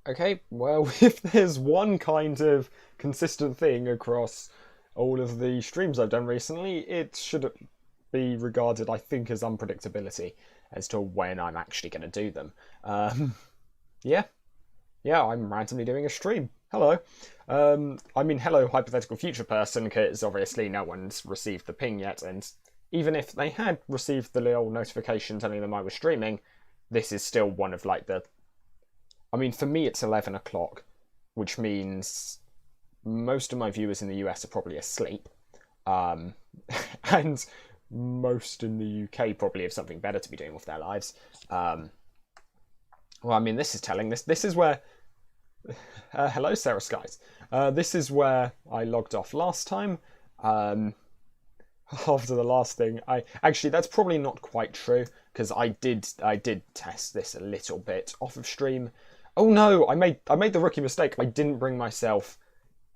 Okay, well, if there's one kind of consistent thing across all of the streams I've done recently, it should be regarded, I think, as unpredictability as to when I'm actually going to do them. Um, yeah, yeah, I'm randomly doing a stream. Hello. I mean, hello, hypothetical future person, because obviously no one's received the ping yet, and even if they had received the little notification telling them I was streaming, this is still one of like the. I mean, for me, it's 11 o'clock, which means most of my viewers in the US are probably asleep. Um, and most in the UK probably have something better to be doing with their lives. Well, I mean, this is telling. This is where. Hello, Sarah Skies. This is where I logged off last time. After the last thing, I actually that's probably not quite true because I did test this a little bit off of stream. Oh no, I made the rookie mistake. I didn't bring myself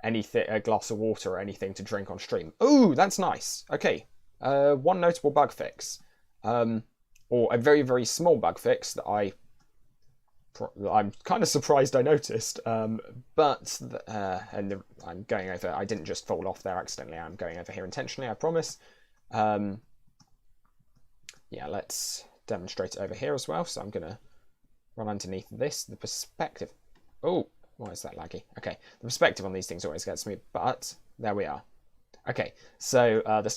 anything, a glass of water or anything to drink on stream. Ooh, that's nice. Okay, one notable bug fix, or a very very small bug fix that I'm kind of surprised I noticed, but I'm going over. I didn't just fall off there accidentally. I'm going over here intentionally. I promise. Yeah, let's demonstrate it over here as well. So I'm gonna run underneath this. The perspective. Oh, why is that laggy? Okay, the perspective on these things always gets me, but there we are. Okay, so the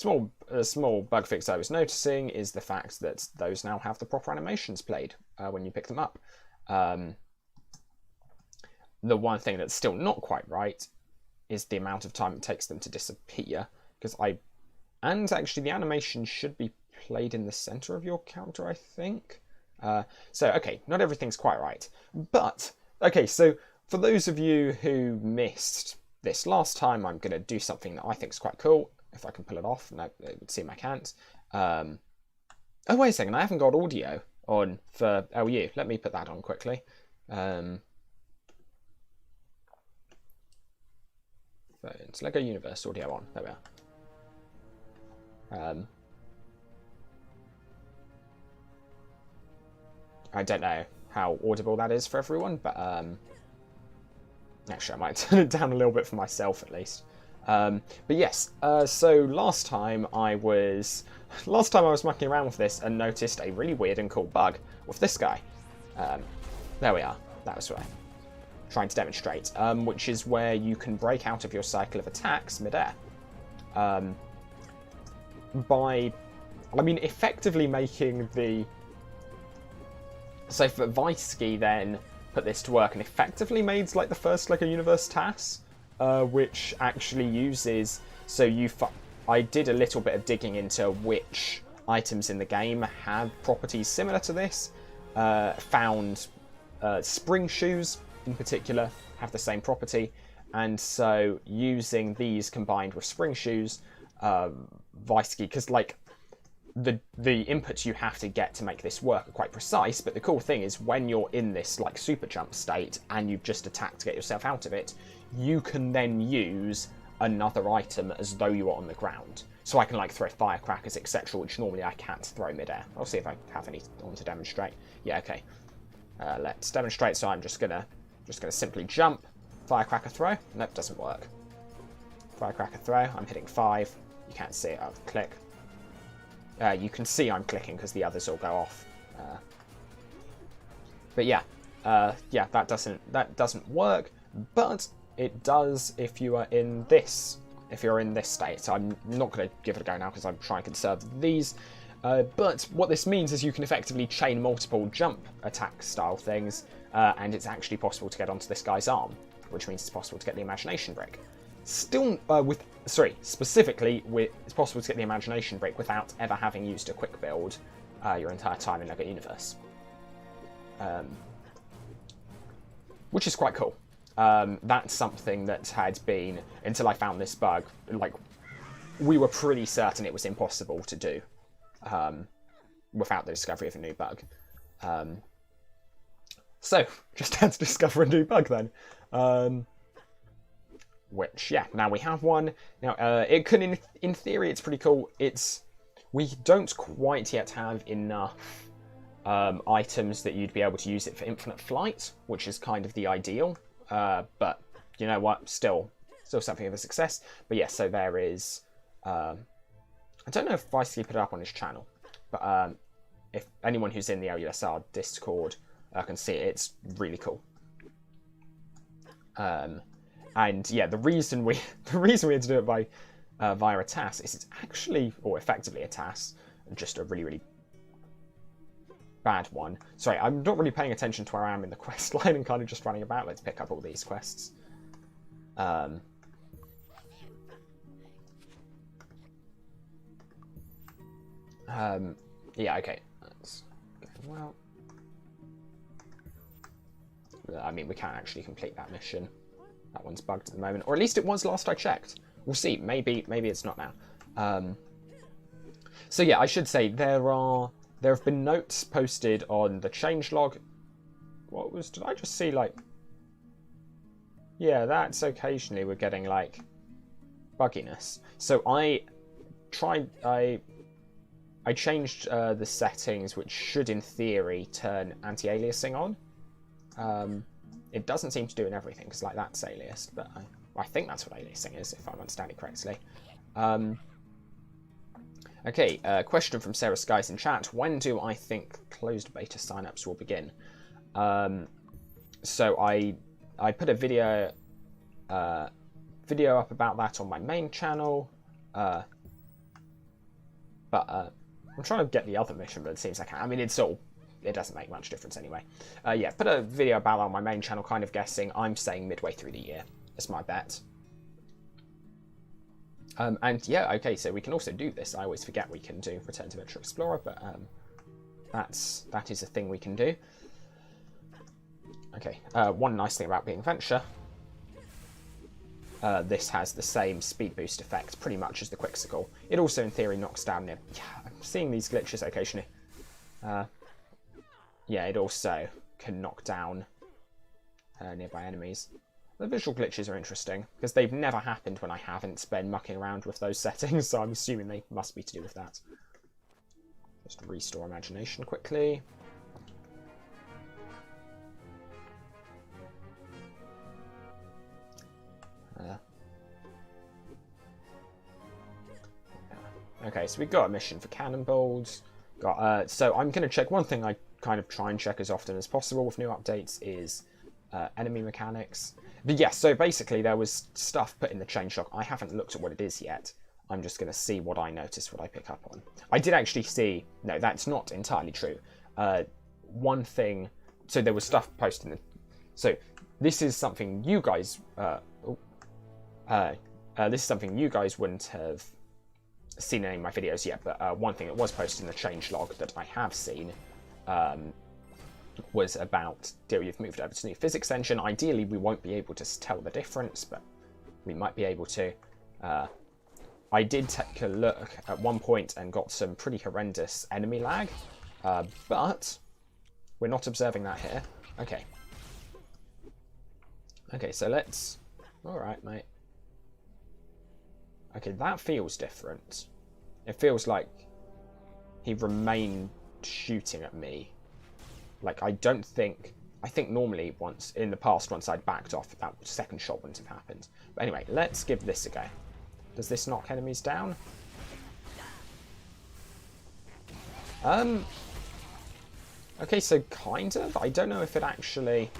small bug fix I was noticing is the fact that those now have the proper animations played when you pick them up. The one thing that's still not quite right is the amount of time it takes them to disappear, because and actually the animation should be played in the center of your character, I think. So okay, not everything's quite right, but okay, so for those of you who missed this last time, I'm going to do something that I think is quite cool. If I can pull it off. No, it would seem I can't. Oh, wait a second, I haven't got audio on for LU. Let me put that on quickly. Phones, Lego Universe audio on. There we are. I don't know how audible that is for everyone, but actually I might turn it down a little bit for myself at least. But yes, so last time I was mucking around with this and noticed a really weird and cool bug with this guy. There we are. That was what I'm trying to demonstrate, which is where you can break out of your cycle of attacks midair. By, I mean, effectively making the. So for Vaisky then put this to work and effectively made like the first Lego Universe TAS, which actually uses. So I did a little bit of digging into which items in the game have properties similar to this. Found spring shoes in particular have the same property, and so using these combined with spring shoes, Vaisky, because like the inputs you have to get to make this work are quite precise, but the cool thing is when you're in this like super jump state and you've just attacked to get yourself out of it, you can then use another item as though you were on the ground. So I can like throw firecrackers, etc., which normally I can't throw midair. I'll see if I have any on to demonstrate. Yeah, okay. Let's demonstrate. So I'm just gonna simply jump, firecracker throw. Nope, doesn't work. Firecracker throw. I'm hitting 5. You can't see it. I'll click. You can see I'm clicking because the others all go off. But yeah, yeah, that doesn't work. But it does if you are in this. If you're in this state. So I'm not going to give it a go now because I'm trying to conserve these. But what this means is you can effectively chain multiple jump attack style things, and it's actually possible to get onto this guy's arm, which means it's possible to get the imagination brick. Still, specifically, it's possible to get the imagination brick without ever having used a quick build your entire time in Lego Universe, which is quite cool. That's something that had been, until I found this bug, like we were pretty certain it was impossible to do without the discovery of a new bug. So just had to discover a new bug then. Which, yeah, now we have one. Now, it could, in theory, it's pretty cool. We don't quite yet have enough items that you'd be able to use it for infinite flight, which is kind of the ideal. But you know what? Still something of a success. But yeah, so there is. I don't know if Vicey put it up on his channel, but if anyone who's in the LUSR Discord can see it, it's really cool. And yeah, the reason we had to do it by via a TAS is it's actually, or effectively a TAS, just a really bad one. Sorry, I'm not really paying attention to where I am in the quest line and kind of just running about. Let's pick up all these quests. Yeah, okay. That's going well. I mean, we can't actually complete that mission. That one's bugged at the moment, or at least it was last I checked. We'll see. Maybe it's not now. So yeah, I should say there have been notes posted on the changelog. Did I just see like? Yeah, that's occasionally we're getting like bugginess. So I changed the settings, which should in theory turn anti-aliasing on. It doesn't seem to do in everything, because like that's aliased, but I think that's what aliasing is, if I'm understanding correctly. Okay, question from Sarah Skies in chat. When do I think closed beta signups will begin? So I put a video up about that on my main channel, but I'm trying to get the other mission, but it seems like I mean, it doesn't make much difference anyway. Yeah, put a video about that on my main channel, kind of guessing. I'm saying midway through the year. That's my bet. And yeah, okay, so we can also do this. I always forget we can do Return to Venture Explorer, but that is a thing we can do. Okay, one nice thing about being Venture, this has the same speed boost effect pretty much as the Quixocle. It also, in theory, knocks down near... Yeah, I'm seeing these glitches occasionally. Yeah, it also can knock down nearby enemies. The visual glitches are interesting, because they've never happened when I haven't been mucking around with those settings, so I'm assuming they must be to do with that. Just restore imagination quickly. Okay, so we've got a mission for cannonballs. So I'm going to check one thing I kind of try and check as often as possible with new updates is enemy mechanics. But yes, so basically there was stuff put in the changelog. I haven't looked at what it is yet. I'm just going to see what I notice, what I pick up on. I did actually see... No, that's not entirely true. One thing... So there was stuff posted in the... So this is something you guys... this is something you guys wouldn't have seen in any of my videos yet, but one thing that was posted in the changelog that I have seen was about you've moved over to the new physics engine. Ideally, we won't be able to tell the difference, but we might be able to. I did take a look at one point and got some pretty horrendous enemy lag, but we're not observing that here. Okay. Okay, so let's... Alright, mate. Okay, that feels different. It feels like he remained shooting at me. Like, I think normally in the past, once I'd backed off, that second shot wouldn't have happened. But anyway, let's give this a go. Does this knock enemies down? Okay, so kind of. I don't know if it actually...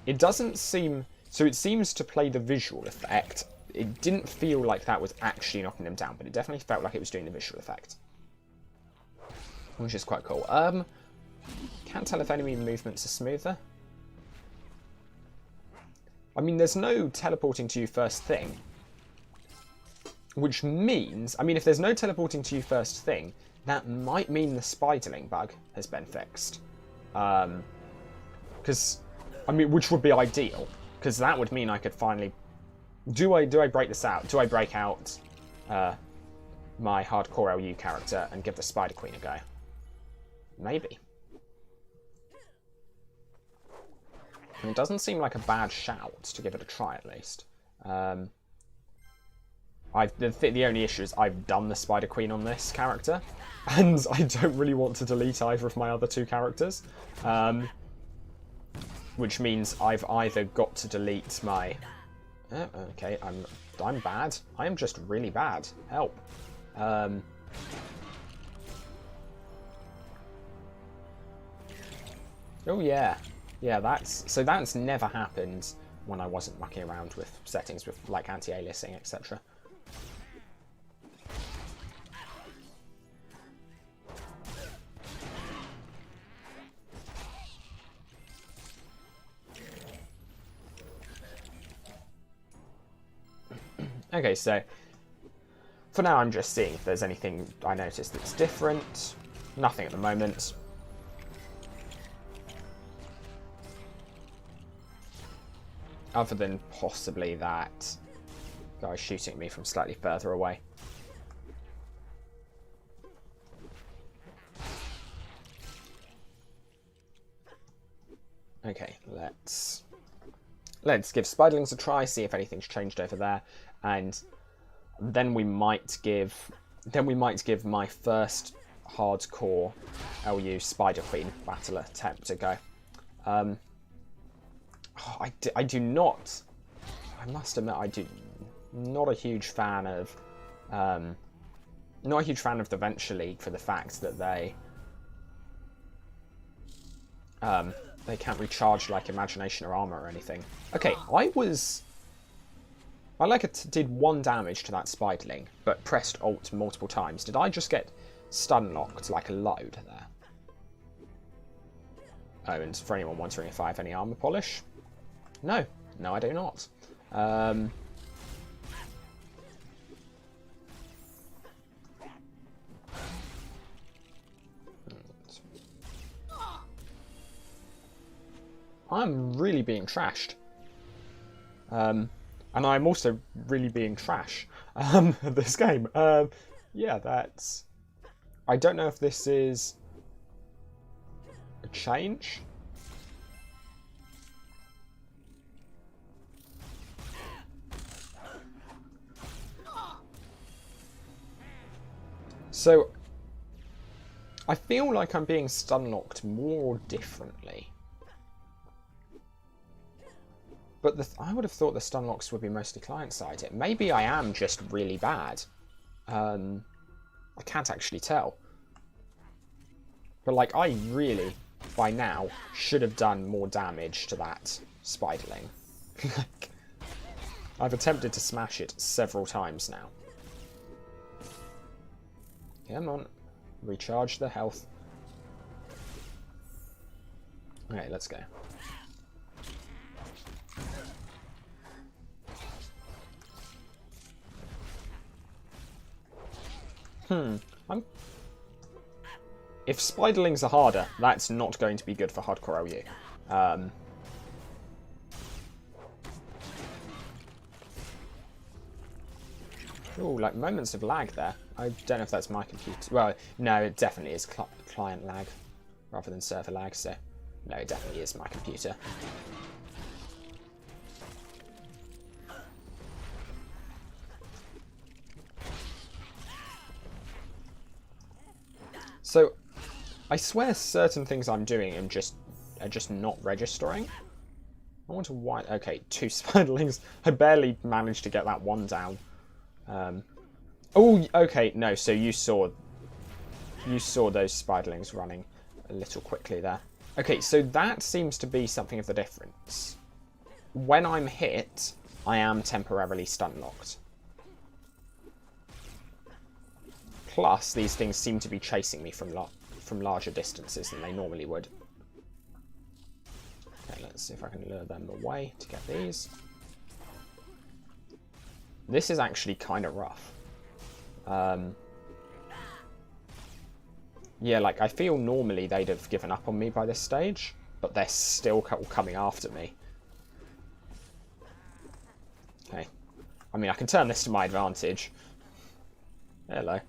It doesn't seem... So it seems to play the visual effect. It didn't feel like that was actually knocking them down, but it definitely felt like it was doing the visual effect. Which is quite cool. Can't tell if enemy movements are smoother. I mean, there's no teleporting to you first thing. Which means... I mean, if there's no teleporting to you first thing, that might mean the spiderling bug has been fixed. Because... I mean, which would be ideal. Because that would mean I could finally... Do I break this out? Do I break out my hardcore LU character and give the Spider Queen a go? Maybe. I mean, it doesn't seem like a bad shout to give it a try, at least. The only issue is I've done the Spider Queen on this character, and I don't really want to delete either of my other two characters, which means I've either got to delete my. Okay, I'm bad. I am just really bad. Help. Oh yeah, that's never happened when I wasn't mucking around with settings with like anti-aliasing, etc. Okay, so for now I'm just seeing if there's anything I noticed that's different. Nothing at the moment. Other than possibly that guy shooting at me from slightly further away. Okay, let's give Spiderlings a try, see if anything's changed over there, and then we might give my first hardcore LU Spider Queen battle attempt a go. I do not. I must admit, I do not a huge fan of. Not a huge fan of the Venture League for the fact that they can't recharge like Imagination or Armor or anything. Okay, I did 1 damage to that Spiderling, but pressed Alt multiple times. Did I just get stun locked like a load there? Oh, and for anyone wondering if I have any armor polish. No, I do not. I'm really being trashed. And I'm also really being trash this game. Yeah, that's... I don't know if this is a change. So, I feel like I'm being stun-locked more differently. But I would have thought the stun locks would be mostly client-sided. Maybe I am just really bad. I can't actually tell. But like, I really, by now, should have done more damage to that Spiderling. I've attempted to smash it several times now. Come on. Recharge the health. Okay, let's go. If Spiderlings are harder, that's not going to be good for hardcore LU. Ooh, like moments of lag there. I don't know if that's my computer. Well, no, it definitely is client lag rather than server lag, so no, it definitely is my computer. So, I swear certain things I'm doing are just not registering. I wonder why. Okay, 2 Spiderlings. I barely managed to get that one down. Oh, okay, no. So you saw those Spiderlings running a little quickly there. Okay, so that seems to be something of the difference. When I'm hit, I am temporarily stun locked. Plus, these things seem to be chasing me from larger distances than they normally would. Okay, let's see if I can lure them away to get these. This is actually kind of rough. Yeah, like, I feel normally they'd have given up on me by this stage, but they're still coming after me. Okay. I mean, I can turn this to my advantage. Hello.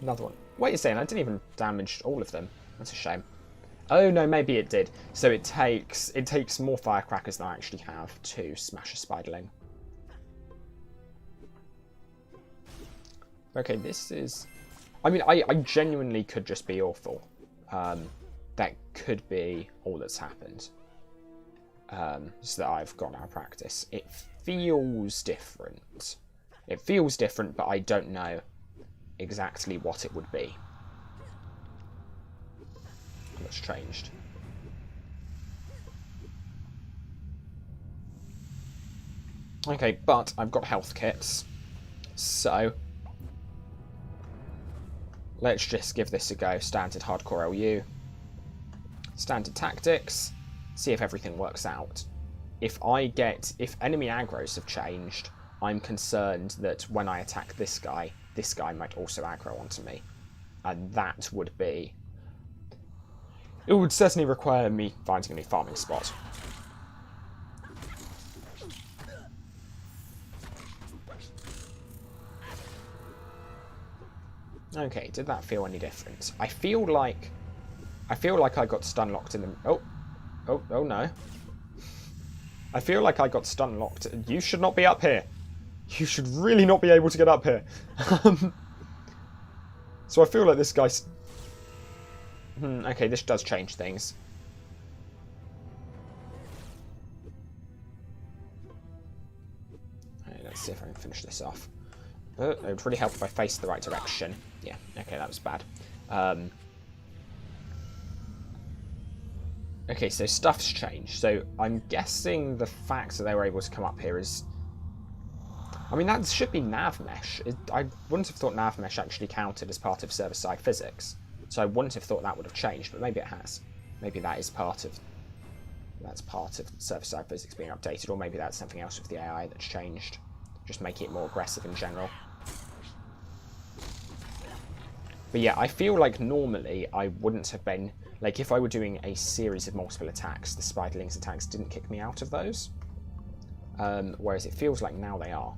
Another one. Wait a second, I didn't even damage all of them. That's a shame. Oh no, maybe it did. So it takes more firecrackers than I actually have to smash a Spiderling. Okay, this is... I mean, I genuinely could just be awful. That could be all that's happened. So that I've gone out of practice. It feels different. It feels different, but I don't know exactly what it would be. What's changed? Okay, but I've got health kits, so let's just give this a go. Standard hardcore LU, standard tactics, see if everything works out. If enemy aggros have changed, I'm concerned that when I attack this guy might also aggro onto me, and that would be... It would certainly require me finding a new farming spot. Okay, did that feel any different? I feel like I got stun locked in the... Oh no. I feel like I got stun locked. You should not be up here. You should really not be able to get up here. So I feel like this guy's... okay, this does change things. Okay, let's see if I can finish this off. It would really help if I faced the right direction. Yeah, okay, that was bad. Okay, so stuff's changed. So I'm guessing the fact that they were able to come up here is... I mean, that should be nav mesh. I wouldn't have thought nav mesh actually counted as part of server-side physics. So I wouldn't have thought that would have changed, but maybe it has. Maybe that is part of... That's part of server-side physics being updated, or maybe that's something else with the AI that's changed. Just make it more aggressive in general. But yeah, I feel like normally I wouldn't have been... Like, if I were doing a series of multiple attacks, the Spiderlings attacks didn't kick me out of those. Whereas it feels like now they are.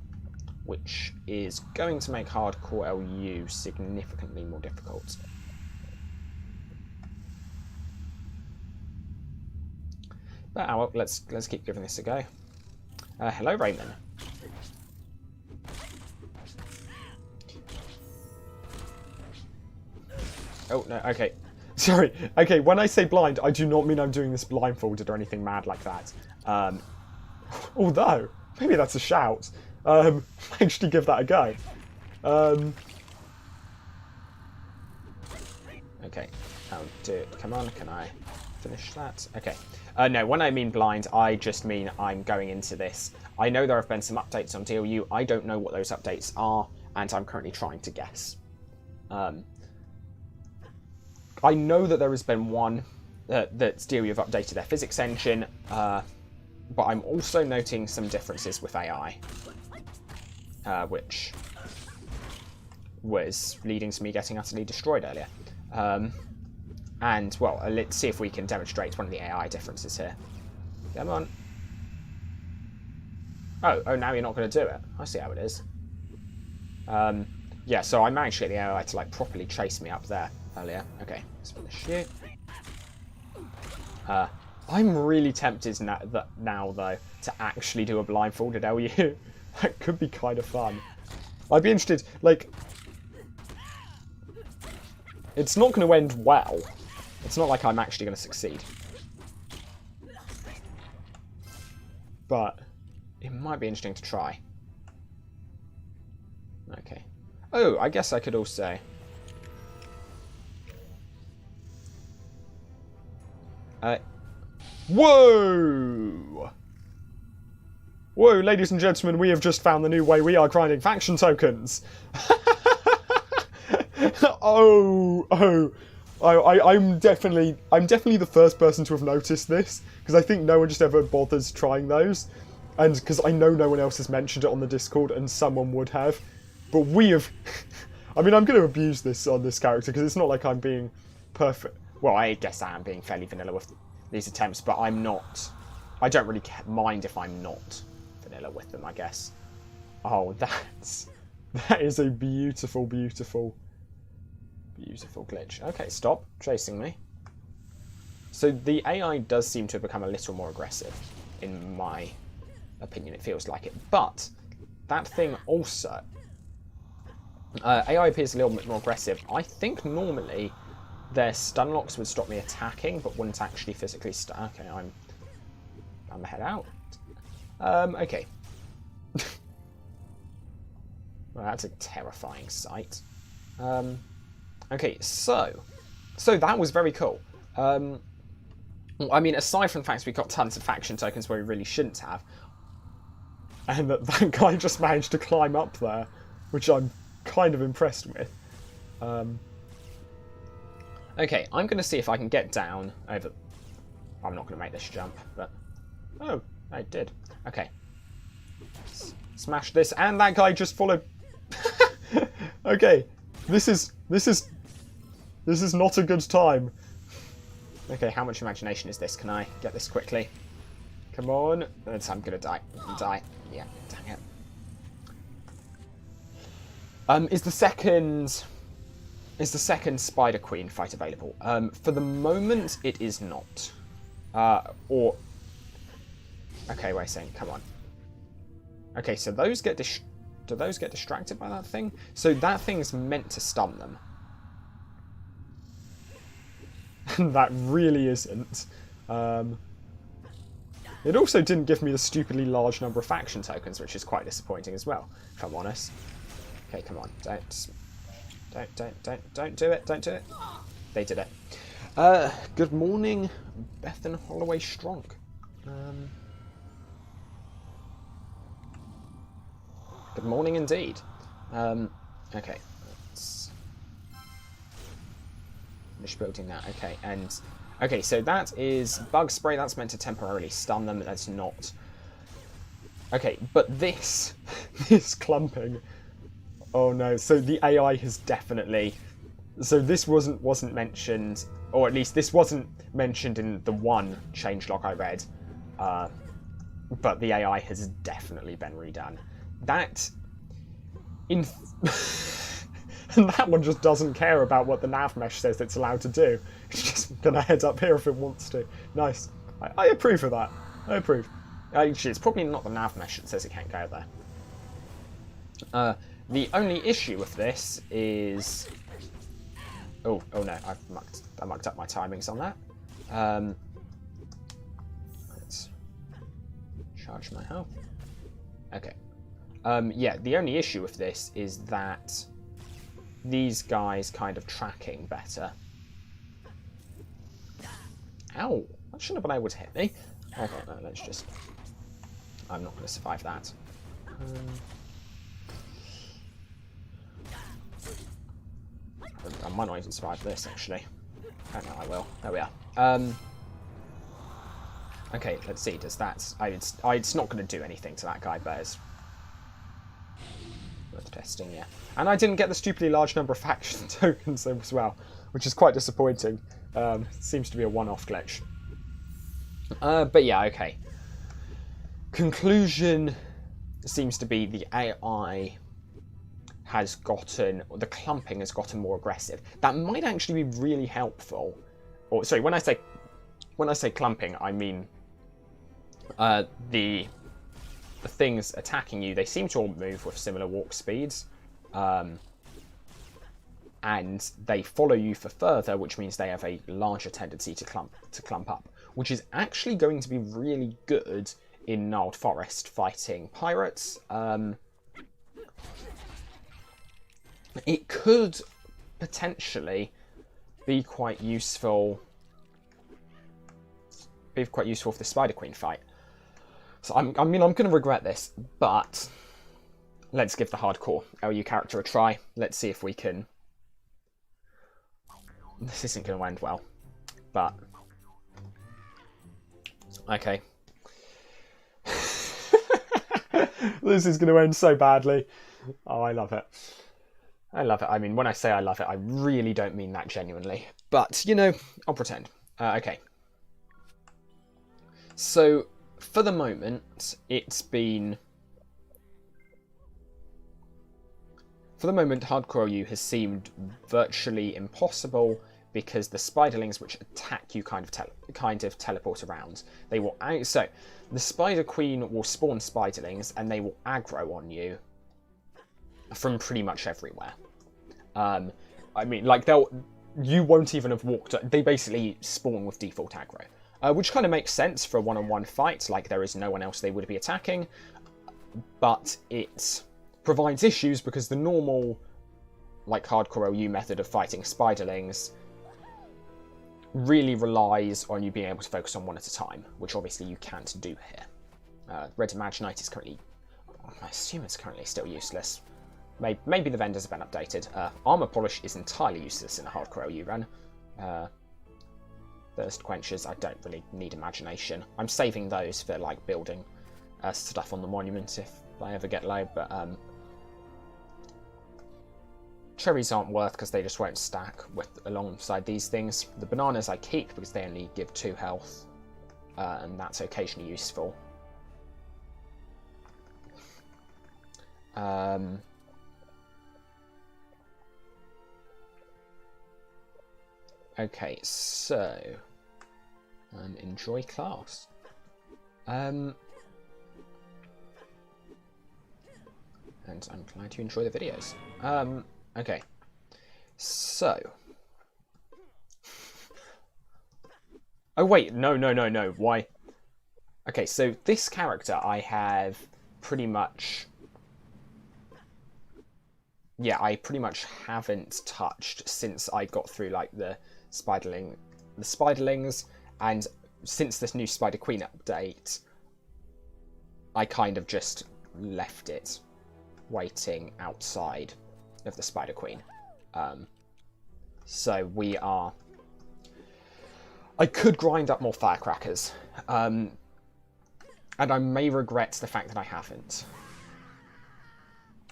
Which is going to make hardcore LU significantly more difficult. But well, let's keep giving this a go. Hello, Raymond. Oh, no, okay. Sorry. Okay, when I say blind, I do not mean I'm doing this blindfolded or anything mad like that. Although, maybe that's a shout. Actually give that a go. Okay. Come on, can I finish that? Okay. No, when I mean blind, I just mean I'm going into this. I know there have been some updates on DLU. I don't know what those updates are, and I'm currently trying to guess. I know that there has been one that DLU have updated their physics engine, but I'm also noting some differences with AI, which was leading to me getting utterly destroyed earlier. And, well, let's see if we can demonstrate one of the AI differences here. Come on. Oh, now you're not going to do it. I see how it is. Yeah, so I managed to get the AI to, like, properly chase me up there earlier. Okay, let's finish you. I'm really tempted now, though, to actually do a blindfolded LU. That could be kind of fun. I'd be interested, like... It's not going to end well. It's not like I'm actually going to succeed. But it might be interesting to try. Okay. Oh, I guess I could also... Whoa! Whoa, ladies and gentlemen, we have just found the new way we are grinding faction tokens. I'm definitely the first person to have noticed this, because I think no one just ever bothers trying those, and because I know no one else has mentioned it on the Discord, and someone would have, but we have. I mean, I'm going to abuse this on this character because it's not like I'm being perfect. Well, I guess I am being fairly vanilla with these attempts, but I'm not. I don't really mind if I'm not vanilla with them, I guess. Oh, that is a beautiful, beautiful. Beautiful glitch. Okay, stop chasing me. So the AI does seem to have become a little more aggressive, in my opinion. It feels like it. But that thing also... AI appears a little bit more aggressive. I think normally their stun locks would stop me attacking, but wouldn't actually physically stun. Okay, I'm the head out. Okay. Well, that's a terrifying sight. Okay, so that was very cool. I mean, aside from the fact we got tons of faction tokens where we really shouldn't have, and that guy just managed to climb up there, which I'm kind of impressed with. Okay, I'm going to see if I can get down over... I'm not going to make this jump, but... Oh, I did. Okay. Smash this, and that guy just followed... Okay, this is not a good time. Okay, how much imagination is this? Can I get this quickly? Come on. I'm going to die. Die. Yeah, dang it. Is the second Spider Queen fight available? For the moment, it is not. Okay, wait a second. Come on. Okay, so those get do those get distracted by that thing? So that thing's meant to stun them. That really isn't. It also didn't give me the stupidly large number of faction tokens, which is quite disappointing as well, if I'm honest. Okay, come on. Don't do it. Don't do it. They did it. Good morning, Bethan Holloway Strong. Good morning indeed. Okay. Let's finish building that. Okay, and... Okay, so that is bug spray. That's meant to temporarily stun them. That's not... Okay, but this... this clumping... Oh no, so the AI has definitely... So this wasn't mentioned, or at least this wasn't mentioned in the one changelog I read, but the AI has definitely been redone. That... And that one just doesn't care about what the nav mesh says it's allowed to do. It's just going to head up here if it wants to. Nice. I approve of that. I approve. Actually, it's probably not the nav mesh that says it can't go there. The only issue with this is... Oh no, I mucked up my timings on that. Let's charge my health. Okay. Yeah, the only issue with this is that these guys kind of tracking better. Ow! That shouldn't have been able to hit me. Okay, no, let's just... I'm not going to survive that. I might not even survive this, actually. Oh, no, I will. There we are. Okay, let's see. Does that... It's not going to do anything to that guy, but it's... worth testing, yeah. And I didn't get the stupidly large number of faction tokens as well, which is quite disappointing. Seems to be a one-off glitch. But yeah, okay. Conclusion seems to be the AI has gotten, or the clumping has gotten more aggressive. That might actually be really helpful. Or sorry, when I say clumping, I mean the things attacking you. They seem to all move with similar walk speeds, and they follow you for further, which means they have a larger tendency to clump up, which is actually going to be really good in Gnarled Forest fighting pirates. It could potentially be quite useful. For the Spider Queen fight. So I'm going to regret this, but let's give the hardcore LU character a try. Let's see if we can. This isn't going to end well, but okay. This is going to end so badly. Oh, I love it. I love it. I mean, when I say I love it, I really don't mean that genuinely. But, you know, I'll pretend. Okay. So, for the moment, it's been... For the moment, Hardcore OU has seemed virtually impossible because the spiderlings which attack you kind of teleport around. They will... So, the Spider Queen will spawn spiderlings and they will aggro on you. from pretty much everywhere. I mean, like, you won't even have walked... They basically spawn with default aggro, which kind of makes sense for a one-on-one fight. Like, there is no one else they would be attacking, but it provides issues because the normal, like, hardcore OU method of fighting spiderlings really relies on you being able to focus on one at a time, which obviously you can't do here. Red Imaginite is currently... I assume it's currently still useless. Maybe the vendors have been updated. Armor Polish is entirely useless in a hardcore OU run. Thirst Quenchers, I don't really need Imagination. I'm saving those for, like, building stuff on the monument if I ever get low, but cherries aren't worth because they just won't stack alongside these things. The bananas I keep because they only give 2 health, and that's occasionally useful. Okay, so enjoy class. And I'm glad you enjoy the videos. Okay, so. Oh wait, no. Why? Okay, so this character I have pretty much. Yeah, I pretty much haven't touched since I got through, like, the spiderlings, and since this new Spider Queen update, I kind of just left it waiting outside of the Spider Queen. So we are... I could grind up more firecrackers, and I may regret the fact that I haven't.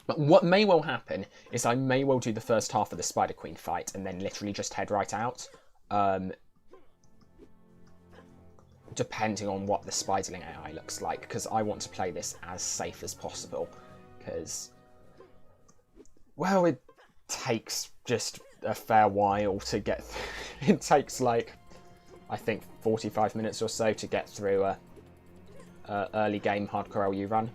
But what may well happen is I may well do the first half of the Spider Queen fight and then literally just head right out. Depending on what the Spiderling AI looks like, because I want to play this as safe as possible. Because, well, it takes just a fair while to get through. It takes, like, I think 45 minutes or so to get through a early game hardcore LU run.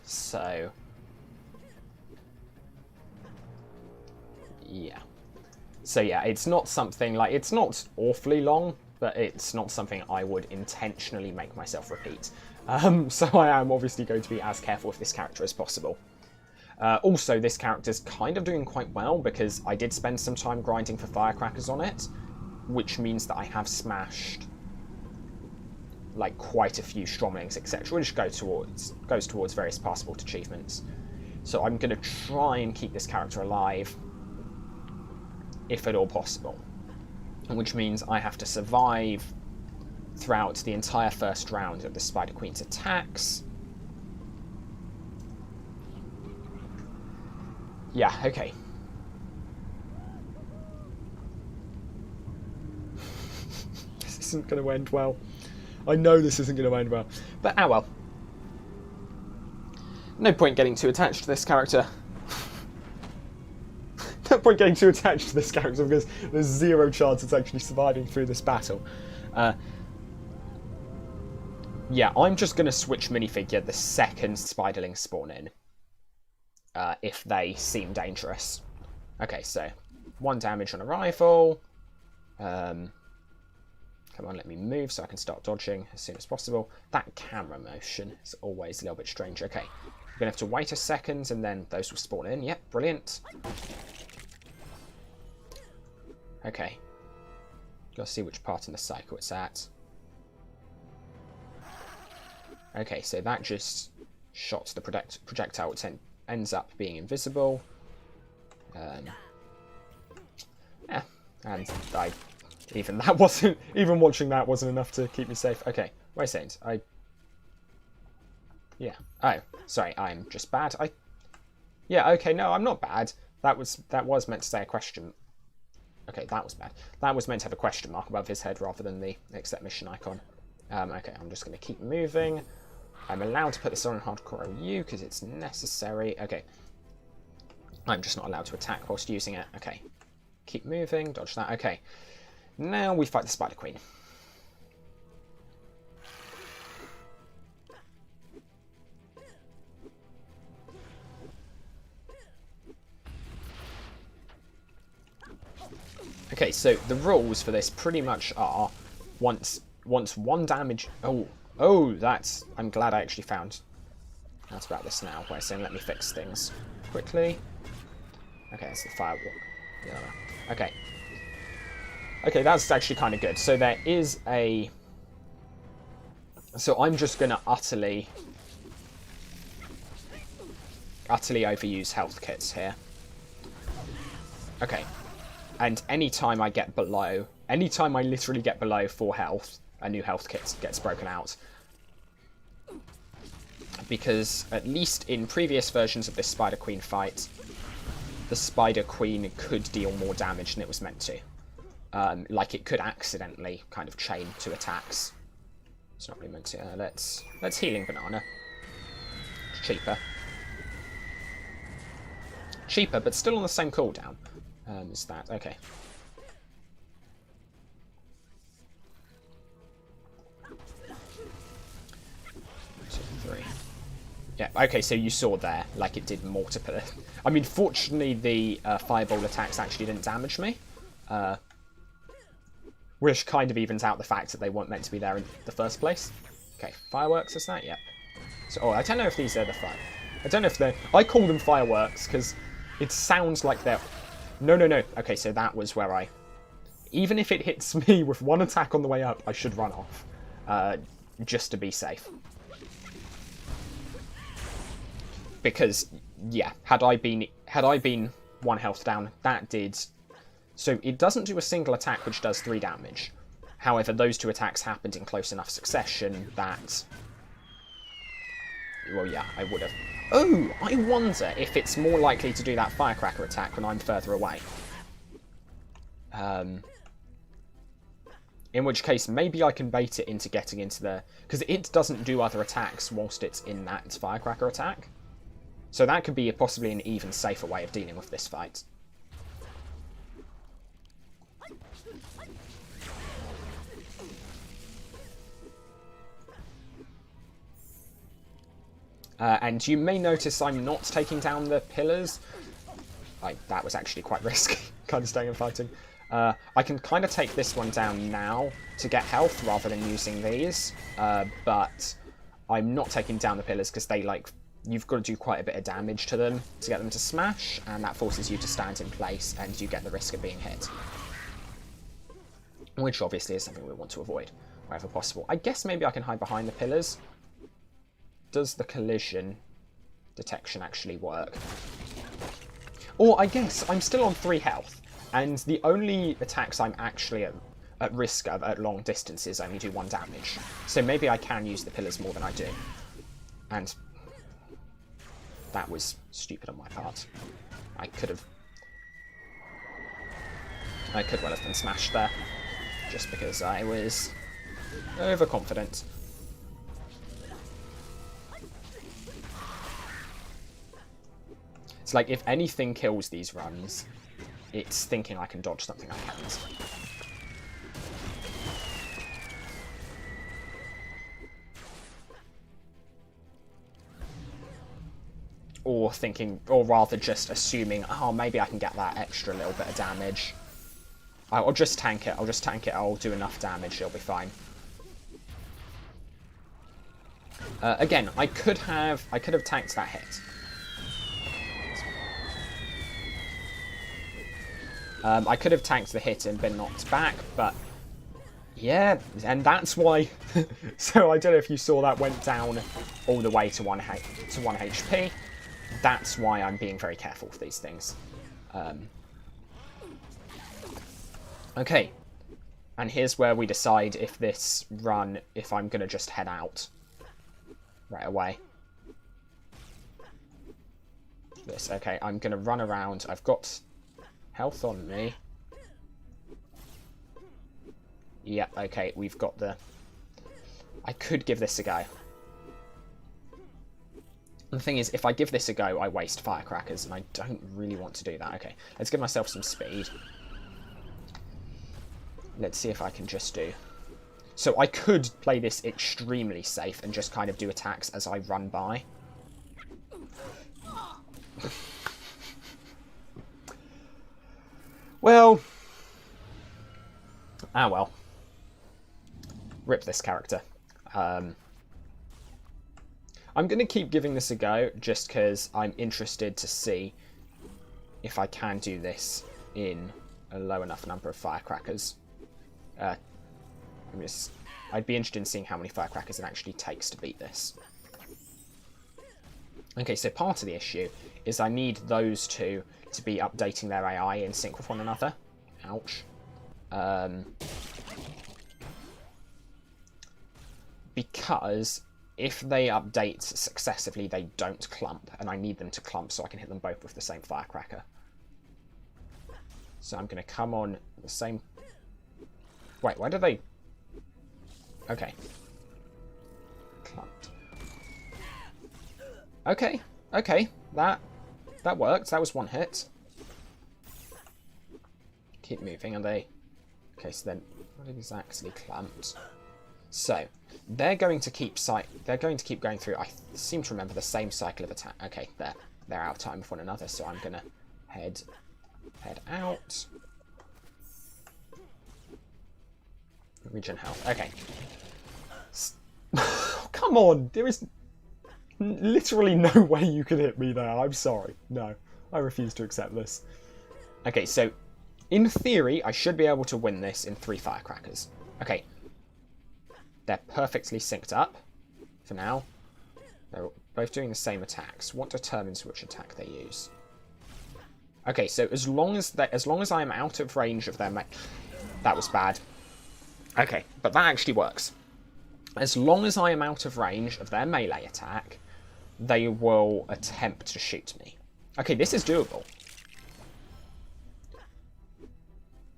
So, yeah. So yeah, it's not something, like, it's not awfully long, but it's not something I would intentionally make myself repeat. So I am obviously going to be as careful with this character as possible. Also, this character's kind of doing quite well, because I did spend some time grinding for firecrackers on it, which means that I have smashed, like, quite a few stromlings, etc., which goes towards various passport achievements. So I'm going to try and keep this character alive, if at all possible. Which means I have to survive throughout the entire first round of the Spider Queen's attacks. Yeah, okay. This isn't going to end well. I know this isn't going to end well, but well. No point getting too attached to this character. No point getting too attached to this character because there's 0 chance it's actually surviving through this battle. Yeah, I'm just going to switch minifigure the second Spiderlings spawn in, if they seem dangerous. Okay, so 1 damage on arrival. Come on, let me move so I can start dodging as soon as possible. That camera motion is always a little bit strange. Okay, we're going to have to wait a second and then those will spawn in. Yep, brilliant. Okay. Gotta see which part in the cycle it's at. Okay, so that just shot the projectile, which ends up being invisible. Yeah, and even watching that wasn't enough to keep me safe. Okay, wait a second. Yeah. Oh, sorry, I'm just bad. Yeah, okay, no, I'm not bad. That was meant to say a question. Okay, that was bad. That was meant to have a question mark above his head rather than the accept mission icon. Okay, I'm just going to keep moving. I'm allowed to put this on hardcore OU because it's necessary. Okay. I'm just not allowed to attack whilst using it. Okay. Keep moving, dodge that. Okay. Now we fight the Spider Queen. Okay, so the rules for this pretty much are once one damage. Oh, that's. I'm glad I actually found out about this now. Where it's saying let me fix things quickly. Okay, it's the firewall. Yeah. Okay. Okay, that's actually kind of good. So there is a. So I'm just gonna utterly overuse health kits here. Okay. And anytime I literally get below 4 health, a new health kit gets broken out. Because, at least in previous versions of this Spider Queen fight, the Spider Queen could deal more damage than it was meant to. Like, it could accidentally kind of chain 2 attacks. It's not really meant to. Let's Healing Banana. It's cheaper. Cheaper, but still on the same cooldown. Is that okay? 2, 3. Yeah. Okay. So you saw there, like it did multiple. I mean, fortunately, the fireball attacks actually didn't damage me, which kind of evens out the fact that they weren't meant to be there in the first place. Okay, fireworks is that? Yep. So, I don't know if these are the fire. I don't know if they're. I call them fireworks because it sounds like they're. No. Okay, so that was where I... Even if it hits me with 1 attack on the way up, I should run off. Just to be safe. Because, yeah, had I been 1 health down, that did... So it doesn't do a single attack which does 3 damage. However, those 2 attacks happened in close enough succession that... Well, yeah, I would have... Oh, I wonder if it's more likely to do that firecracker attack when I'm further away. In which case, maybe I can bait it into getting into the... Because it doesn't do other attacks whilst it's in that firecracker attack. So that could be possibly an even safer way of dealing with this fight. And you may notice I'm not taking down the pillars. That was actually quite risky, kind of staying and fighting. I can kind of take this one down now to get health rather than using these. But I'm not taking down the pillars because they, like, you've got to do quite a bit of damage to them to get them to smash, and that forces you to stand in place and you get the risk of being hit. Which obviously is something we want to avoid wherever possible. I guess maybe I can hide behind the pillars. Does the collision detection actually work? Or I guess I'm still on 3 health, and the only attacks I'm actually at risk of at long distances only do 1 damage. So maybe I can use the pillars more than I do. And that was stupid on my part. I could well have been smashed there, just because I was overconfident. It's like, if anything kills these runs, it's thinking I can dodge something I can't. Or thinking, or rather just assuming, oh, maybe I can get that extra little bit of damage. I'll just tank it, I'll do enough damage, it'll be fine. Again, I could have tanked that hit. I could have tanked the hit and been knocked back, but yeah, and that's why. So I don't know if you saw that went down all the way to 1 HP. That's why I'm being very careful with these things. Okay, and here's where we decide if if I'm gonna just head out right away. Okay, I'm gonna run around. I've got health on me. Yep, okay, we've got the... I could give this a go. The thing is, if I give this a go, I waste firecrackers, and I don't really want to do that. Okay, let's give myself some speed. Let's see if I can just do... So I could play this extremely safe and just kind of do attacks as I run by. Well, Ah, well. Rip this character. I'm going to keep giving this a go, just because I'm interested to see if I can do this in a low enough number of firecrackers. I'd be interested in seeing how many firecrackers it actually takes to beat this. Okay, so part of the issue is I need those two to be updating their AI in sync with one another. Ouch. Because if they update successively, they don't clump, and I need them to clump so I can hit them both with the same firecracker. So I'm going to come on the same... Wait, why do they... Okay. Clumped. Okay, okay, that worked. That was one hit. Keep moving, are they... Okay, so then not exactly clumped. So they're going to keep going through. I seem to remember the same cycle of attack. Okay, they're out of time with one another, so I'm gonna head out. Regen health. Okay. Come on, there is literally no way you could hit me there. I'm sorry. No, I refuse to accept this. Okay, so in theory, I should be able to win this in 3 firecrackers. Okay. They're perfectly synced up for now. They're both doing the same attacks. What determines which attack they use? Okay, so as long as I am out of range of their that was bad. Okay, but that actually works. As long as I am out of range of their melee attack, they will attempt to shoot me. Okay, this is doable.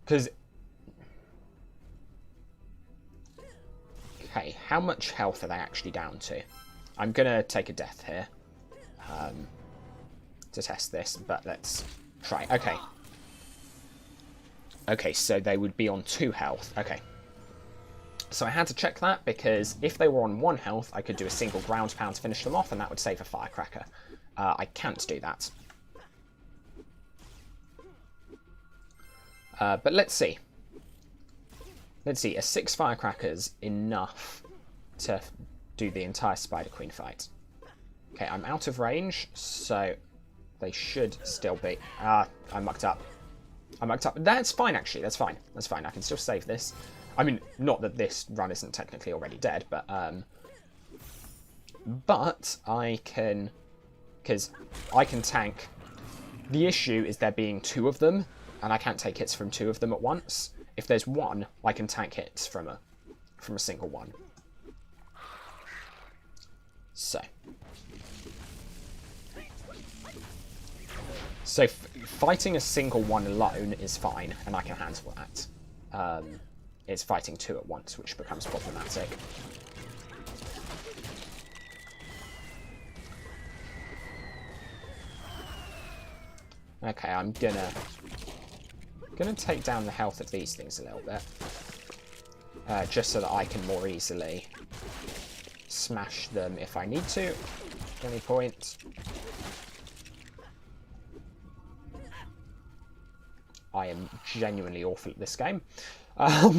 Because... Okay, how much health are they actually down to? I'm going to take a death here to test this, but let's try. Okay. Okay, so they would be on 2 health. Okay. So I had to check that, because if they were on 1 health, I could do a single ground pound to finish them off, and that would save a firecracker. I can't do that. But let's see. Let's see, are 6 firecrackers enough to do the entire Spider Queen fight? Okay, I'm out of range, so they should still be... I mucked up. I mucked up. That's fine, actually. That's fine. That's fine. I can still save this. I mean, not that this run isn't technically already dead, but I can... Because I can tank... The issue is there being 2 of them, and I can't take hits from 2 of them at once. If there's 1, I can tank hits from a single one. So fighting a single one alone is fine, and I can handle that. It's fighting 2 at once which becomes problematic. Okay, I'm gonna take down the health of these things a little bit, just so that I can more easily smash them if I need to at any point. I am genuinely awful at this game. That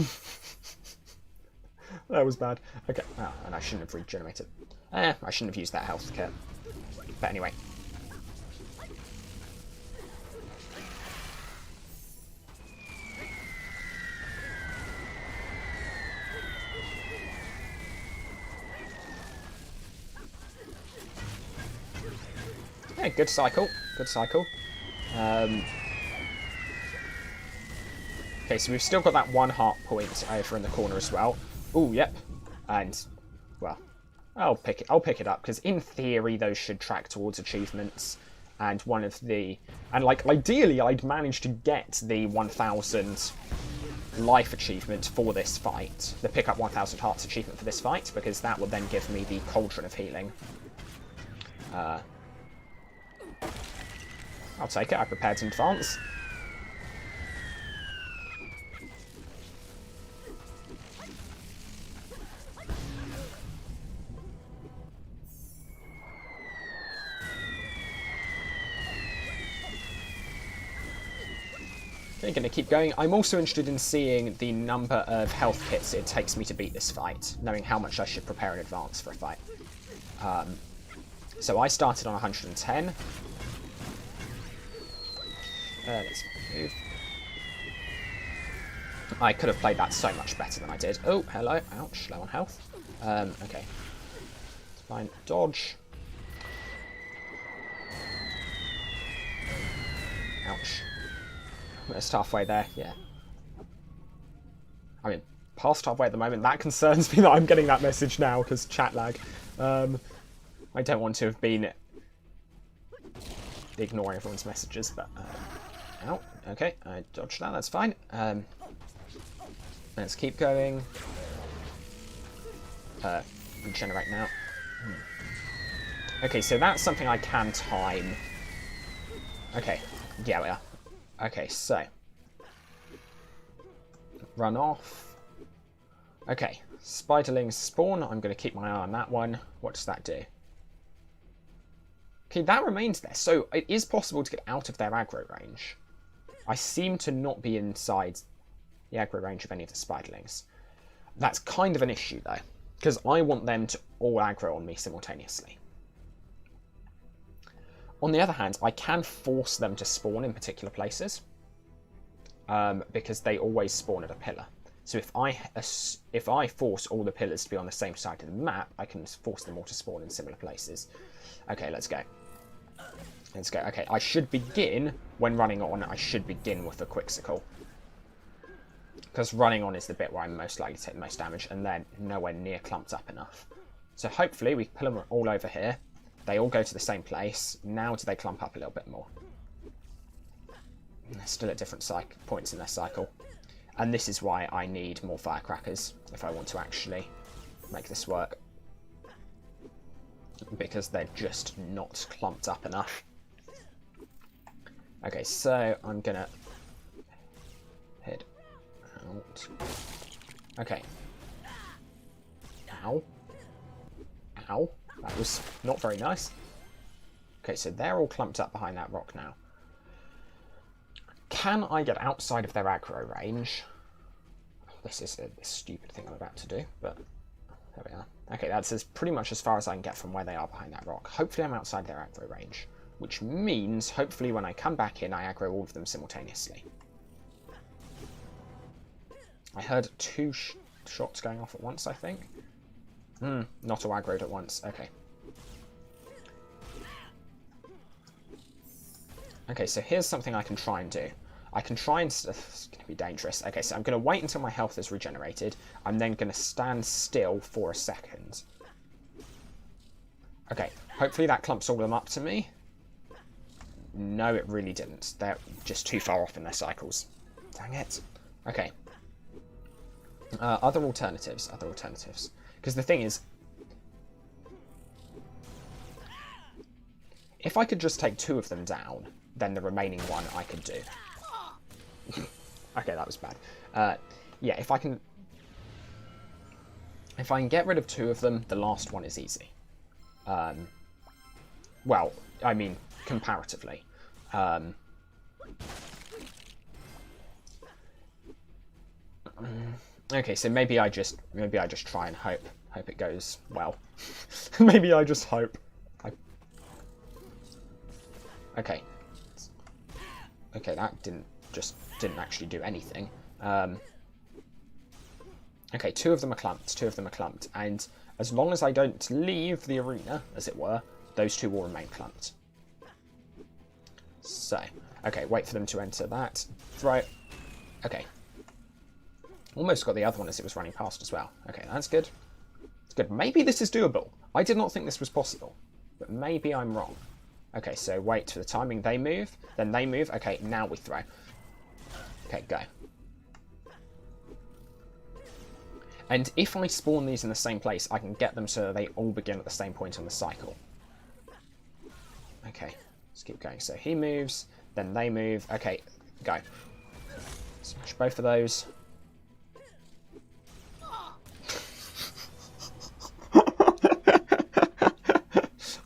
was bad. Okay, oh, and I shouldn't have regenerated. I shouldn't have used that health kit. But anyway. Yeah, good cycle. Good cycle. Okay, so we've still got that 1 heart point over in the corner as well. Ooh, yep. And, well, I'll pick it up, because in theory those should track towards achievements. And one of the... And, like, ideally I'd manage to get the 1,000 life achievement for this fight. The pick up 1,000 hearts achievement for this fight, because that will then give me the Cauldron of Healing. I'll take it. I prepared in advance. Okay, going to keep going. I'm also interested in seeing the number of health kits it takes me to beat this fight, knowing how much I should prepare in advance for a fight. So I started on 110. Let's move. I could have played that so much better than I did. Oh, hello. Ouch, low on health. Okay. It's fine. Dodge. Ouch. It's halfway there, yeah. I mean, past halfway at the moment. That concerns me that I'm getting that message now, because chat lag. I don't want to have been ignoring everyone's messages, but... ow. Okay, I dodged that, that's fine. Let's keep going. Regenerate now. Okay, so that's something I can time. Okay, yeah, we are. Okay, so. Run off. Okay, spiderlings spawn. I'm going to keep my eye on that one. What does that do? Okay, that remains there. So it is possible to get out of their aggro range. I seem to not be inside the aggro range of any of the spiderlings. That's kind of an issue, though, because I want them to all aggro on me simultaneously. On the other hand, I can force them to spawn in particular places, because they always spawn at a pillar. So if I force all the pillars to be on the same side of the map, I can force them all to spawn in similar places. Okay, let's go. Let's go. Okay, I should begin, when running on, I should begin with a Quixsicle. Because running on is the bit where I'm most likely to take the most damage, and they're nowhere near clumped up enough. So hopefully we pull them all over here. They all go to the same place. Now do they clump up a little bit more. They're still at different points in their cycle. And this is why I need more firecrackers if I want to actually make this work. Because they're just not clumped up enough. Okay, so I'm gonna head out. Okay. Ow. Ow. That was not very nice. Okay, so they're all clumped up behind that rock now. Can I get outside of their aggro range? This is a stupid thing I'm about to do, but there we are. Okay, that's pretty much as far as I can get from where they are behind that rock. Hopefully I'm outside their aggro range, which means hopefully when I come back in, I aggro all of them simultaneously. I heard two shots going off at once, I think. Not all aggroed at once. Okay. Okay, so here's something I can try and do. I can try and... It's going to be dangerous. Okay, so I'm going to wait until my health is regenerated. I'm then going to stand still for a second. Okay, hopefully that clumps all of them up to me. No, it really didn't. They're just too far off in their cycles. Dang it. Okay. Other alternatives. Other alternatives. Because the thing is... if I could just take two of them down, then the remaining one I could do. Okay, that was bad. Yeah, if I can get rid of two of them, the last one is easy. Well, I mean, comparatively. Okay, so maybe I just try and hope it goes well. Maybe I just hope. Okay. Okay, that didn't actually do anything. Okay, two of them are clumped, and as long as I don't leave the arena, as it were, those two will remain clumped. So, okay, wait for them to enter that. Throw. Okay. Almost got the other one as it was running past as well. Okay, that's good. It's good. Maybe this is doable. I did not think this was possible, but maybe I'm wrong. Okay, so wait for the timing. They move, then they move. Okay, now we throw. Okay, go. And if I spawn these in the same place, I can get them so that they all begin at the same point on the cycle. Okay, let's keep going. So he moves, then they move. Okay, go. Smash both of those.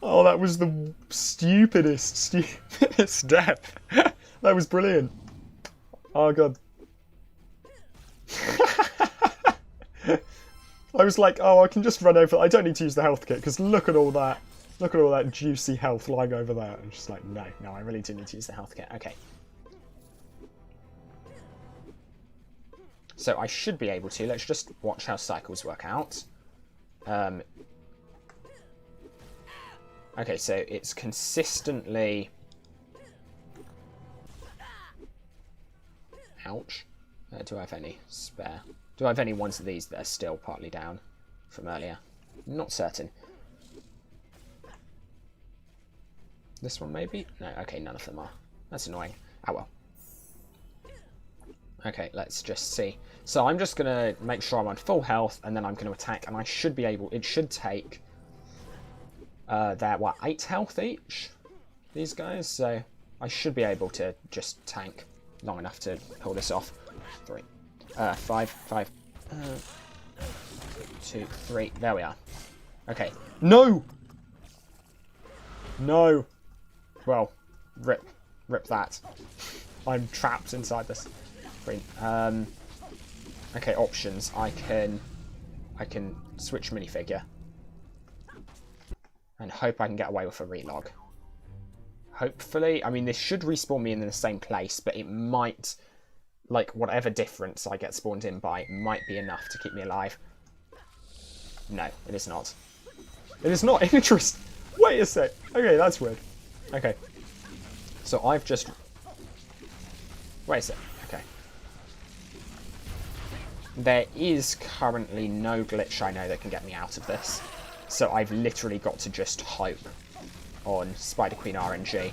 Oh, that was the stupidest death. That was brilliant. Oh god. I was like, oh, I can just run over. I don't need to use the health kit because look at all that. Look at all that juicy health lying over there. I'm just like, no, I really do need to use the health kit. Okay. So I should be able to. Let's just watch how cycles work out. Okay, so it's consistently... Ouch. Do I have any spare? Do I have any ones of these that are still partly down from earlier? Not certain. This one maybe? No, okay, none of them are. That's annoying. Oh well. Okay, let's just see. So I'm just going to make sure I'm on full health, and then I'm going to attack, and I should be able... It should take... they're, what, 8 health each? These guys? So I should be able to just tank long enough to pull this off. 5. 2, 3. There we are. Okay. No! No! Well, rip that. I'm trapped inside this. Okay, options. I can switch minifigure and hope I can get away with a relog. Hopefully, I mean, this should respawn me in the same place, but it might, like, whatever difference I get spawned in by might be enough to keep me alive. No, it is not. It is not. Interesting. Wait a sec. Okay, that's weird. Okay. So I've just... Wait a sec. Okay. There is currently no glitch I know that can get me out of this. So I've literally got to just hope on Spider Queen RNG.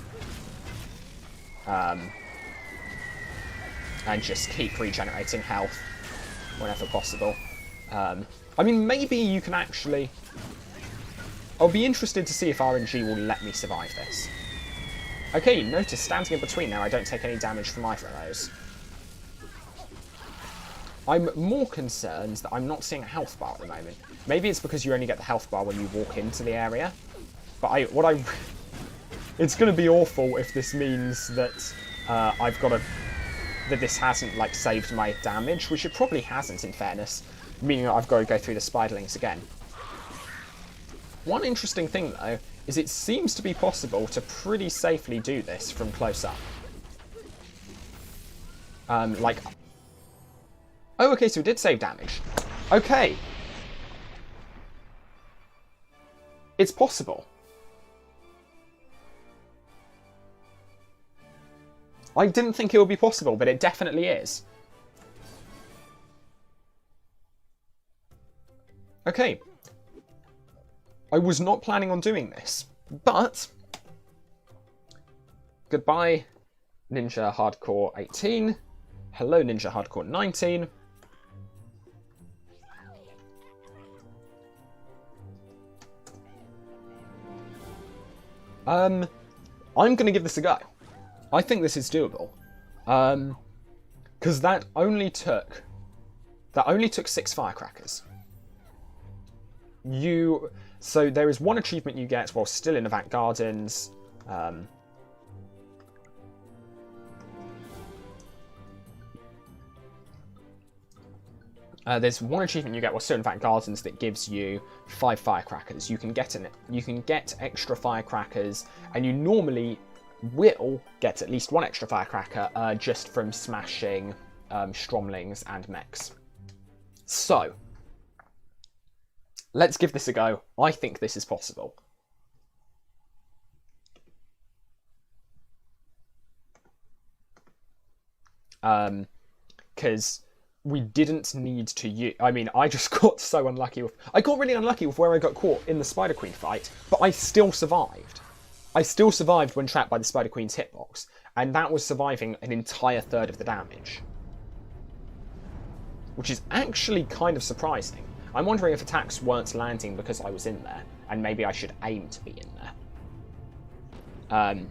And just keep regenerating health whenever possible. I mean, maybe you can actually... I'll be interested to see if RNG will let me survive this. Okay, notice standing in between there, I don't take any damage from either of those. I'm more concerned that I'm not seeing a health bar at the moment. Maybe it's because you only get the health bar when you walk into the area. But it's going to be awful if this means that that this hasn't, like, saved my damage, which it probably hasn't, in fairness, meaning that I've got to go through the spiderlings again. One interesting thing, though, is it seems to be possible to pretty safely do this from close up. Like... Oh, okay, so it did save damage. Okay. It's possible. I didn't think it would be possible, but it definitely is. Okay. I was not planning on doing this, but... Goodbye, Ninja Hardcore 18. Hello, Ninja Hardcore 19. I'm going to give this a go. I think this is doable. Because that only took 6 firecrackers. So there is one achievement you get while still in Avant Gardens. There's one achievement you get while still in Avant Gardens that gives you 5 firecrackers. You can get extra firecrackers, and you normally will get at least 1 extra firecracker just from smashing Stromlings and mechs. So, let's give this a go. I think this is possible. Because we didn't need to use... I mean, I just got so unlucky with... I got really unlucky with where I got caught in the Spider Queen fight, but I still survived. I still survived when trapped by the Spider Queen's hitbox, and that was surviving an entire third of the damage. Which is actually kind of surprising. I'm wondering if attacks weren't landing because I was in there, and maybe I should aim to be in there.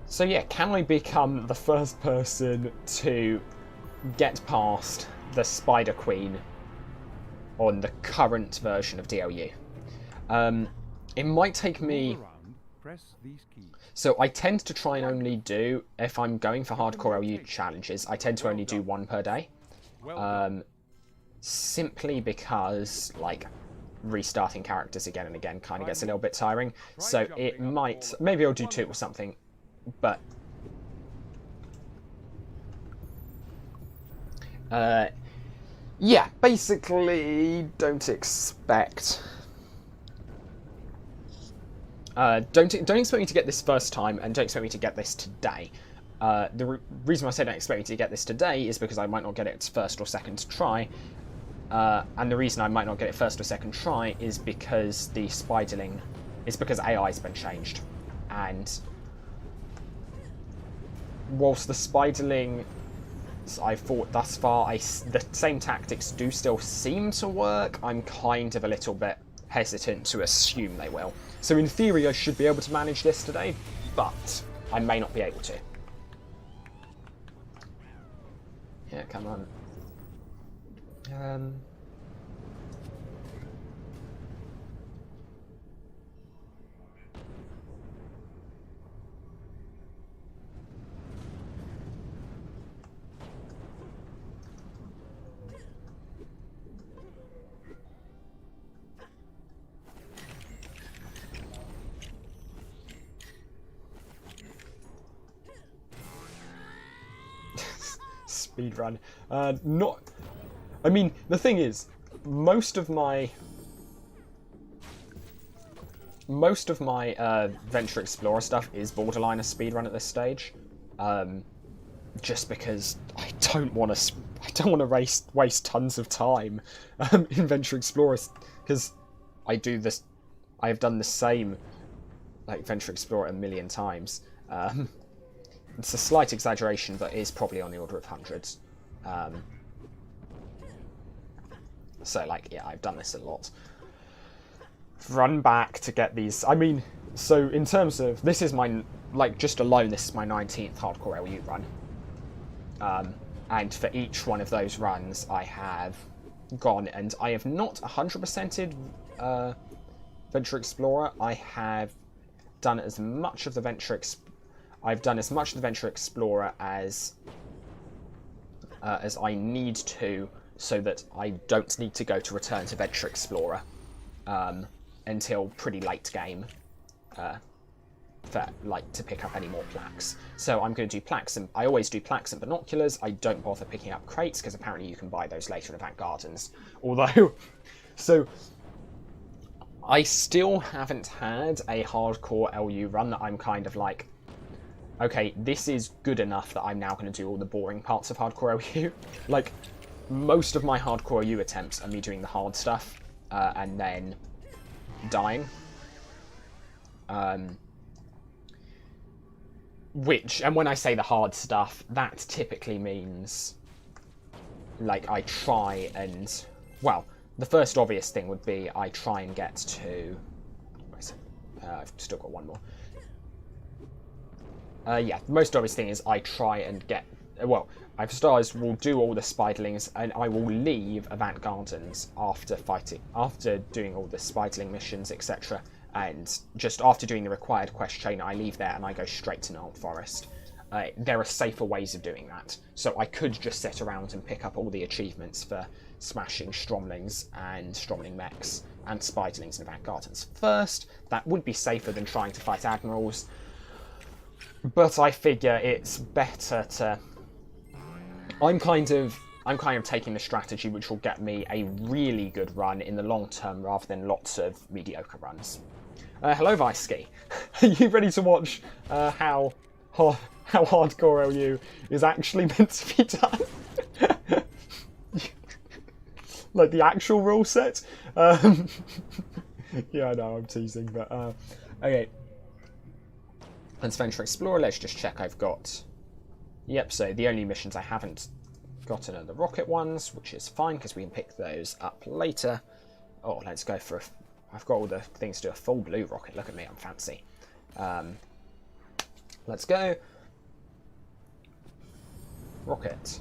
So yeah, can I become the first person to get past the Spider Queen on the current version of DLU? It might take me Press these keys. So I tend to try and only do, if I'm going for hardcore LU challenges, I tend to only do one per day. Simply because, like, restarting characters again and again kind of gets a little bit tiring. So it might, maybe I'll do 2 or something, but yeah, basically don't expect don't expect me to get this first time, and don't expect me to get this today. The reason why I say don't expect me to get this today is because I might not get it first or second try. And the reason I might not get it first or second try is because the spiderling is because AI's been changed. And whilst the spiderling I've fought thus far, the same tactics do still seem to work, I'm kind of a little bit hesitant to assume they will. So in theory I should be able to manage this today, but I may not be able to. Yeah, come on. Speedrun. Not. I mean, the thing is, most of my Venture Explorer stuff is borderline a speedrun at this stage, just because I don't want to waste tons of time in Venture Explorer, because I have done the same like Venture Explorer a million times. It's a slight exaggeration, but it is probably on the order of hundreds. So, like, yeah, I've done this a lot. Run back to get these. I mean, so in terms of, this is my, like, just alone, this is my 19th hardcore LU run. And for each one of those runs, I have gone, and I have not 100%ed Venture Explorer. I have done as much of the I've done as much of the Venture Explorer as I need to, so that I don't need to go to return to Venture Explorer until pretty late game to pick up any more plaques. So I'm going to do plaques, and I always do plaques and binoculars. I don't bother picking up crates because apparently you can buy those later in Avant Gardens. Although, so I still haven't had a hardcore LU run that I'm kind of like, okay, this is good enough that I'm now going to do all the boring parts of hardcore LU. Like, most of my hardcore LU attempts are me doing the hard stuff and then dying. And when I say the hard stuff, that typically means, like, I try and, well, the first obvious thing would be I try and get to, I've still got one more. Yeah, the most obvious thing is I try and get, well, I've stars will do all the spiderlings, and I will leave Avant Gardens after doing all the spiderling missions, etc. And just after doing the required quest chain, I leave there and I go straight to Gnarled Forest. There are safer ways of doing that. So I could just sit around and pick up all the achievements for smashing Stromlings and Stromling mechs and spiderlings in Avant Gardens first. That would be safer than trying to fight admirals. But I figure it's better to... I'm kind of taking the strategy which will get me a really good run in the long term rather than lots of mediocre runs. Hello, Viceski. Are you ready to watch how hardcore LU is actually meant to be done? Like the actual rule set? Yeah, I know, I'm teasing, but... okay. Let's Venture Explorer, let's just check I've got... Yep, so the only missions I haven't gotten are the rocket ones, which is fine, because we can pick those up later. Oh, let's go for a... I've got all the things to do a full blue rocket. Look at me, I'm fancy. Let's go. Rocket.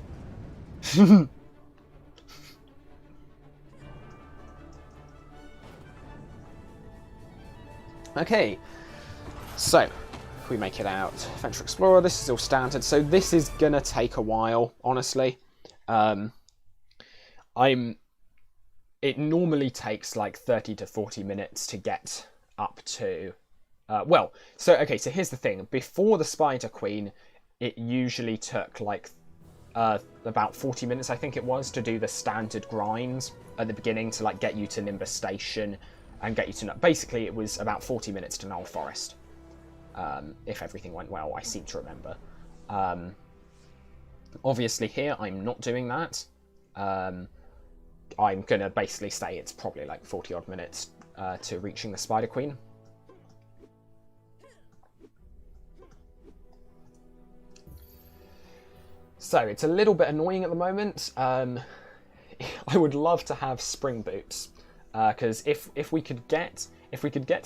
Okay. So, if we make it out, Adventure Explorer, this is all standard. So this is gonna take a while, honestly. It normally takes like 30 to 40 minutes to get up to... so here's the thing. Before the Spider Queen, it usually took like about 40 minutes, I think it was, to do the standard grind at the beginning to like get you to Nimbus Station and get you to... Basically, it was about 40 minutes to Null Forest. If everything went well, I seem to remember. Obviously here, I'm not doing that. I'm going to basically say it's probably like 40 odd minutes to reaching the Spider Queen. So it's a little bit annoying at the moment. I would love to have spring boots, because if we could get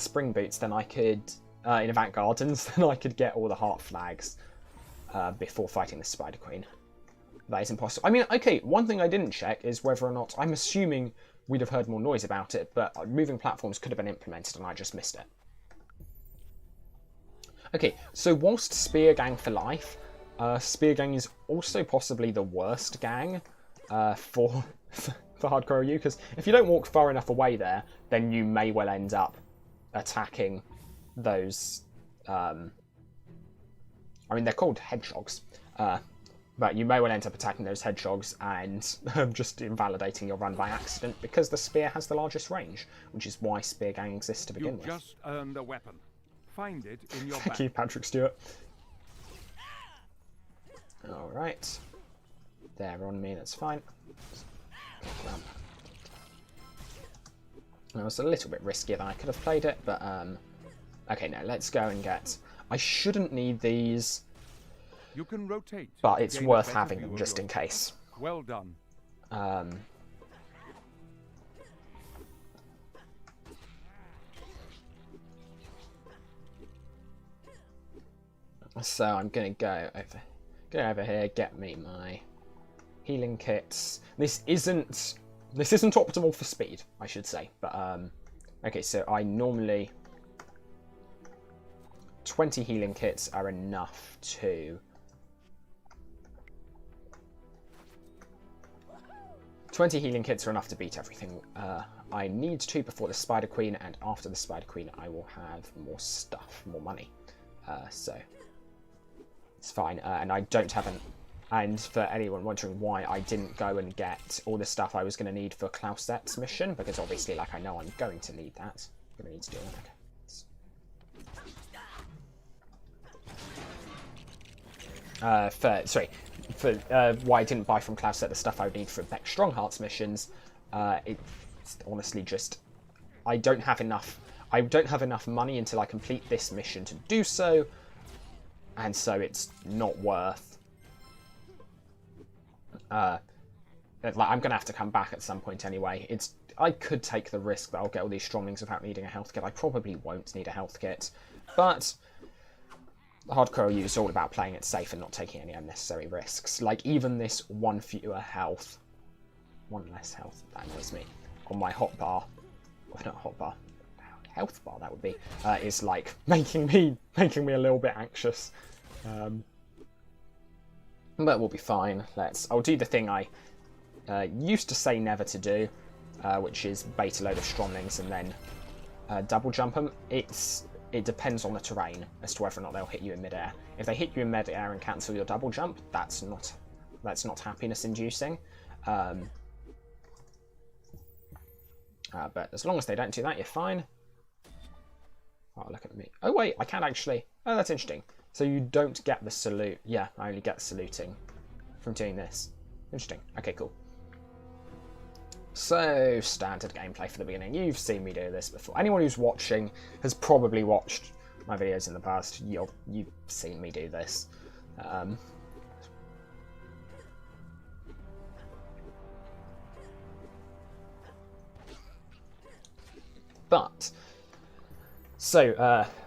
spring boots, then I could in Avant Gardens, then I could get all the heart flags before fighting the Spider Queen. That is impossible. I mean, okay, one thing I didn't check is whether or not... I'm assuming we'd have heard more noise about it, but moving platforms could have been implemented and I just missed it. Okay, so whilst Spear Gang for life, Spear Gang is also possibly the worst gang for Hardcore OU, because if you don't walk far enough away there, then you may well end up attacking those... I mean, they're called hedgehogs. But you may well end up attacking those hedgehogs and just invalidating your run by accident, because the spear has the largest range, which is why Spear Gang exists to begin with. You've just earned a weapon. Find it in your Thank you, Patrick Stewart. Alright. They're on me, that's fine. It was a little bit riskier than I could have played it, but okay, now let's go and get... I shouldn't need these... You can rotate, but it's worth having them just in case. Well done. So I'm gonna go over here, get me my healing kits. This isn't optimal for speed, I should say. But okay, so I normally 20 healing kits are enough to... 20 healing kits are enough to beat everything. I need 2 before the Spider Queen, and after the Spider Queen I will have more stuff, more money. So it's fine. And I don't have an... And for anyone wondering why I didn't go and get all the stuff I was going to need for Clausette's mission, because obviously, like, I know I'm going to need that. I'm going to need to do that. For why I didn't buy from Clausette the stuff I would need for Beck Strongheart's missions, it's honestly just... I don't have enough money until I complete this mission to do so, and so it's not worth... I'm going to have to come back at some point anyway. I could take the risk that I'll get all these Stronglings without needing a health kit. I probably won't need a health kit, but... Hardcore OU is all about playing it safe and not taking any unnecessary risks. Like, even this 1 fewer health, 1 less health, that annoys me, on my hotbar, well, not hotbar, health bar that would be, is like making me a little bit anxious. But we'll be fine. I'll do the thing I used to say never to do, which is bait a load of Stronglings and then double jump them. It depends on the terrain as to whether or not they'll hit you in midair. If they hit you in midair and cancel your double jump, that's not happiness inducing. But as long as they don't do that, you're fine. Oh, look at me. Oh wait, I can actually... Oh, that's interesting. So you don't get the salute. Yeah, I only get the saluting from doing this. Interesting. Okay, cool. So, standard gameplay for the beginning. You've seen me do this before. Anyone who's watching has probably watched my videos in the past. You've seen me do this.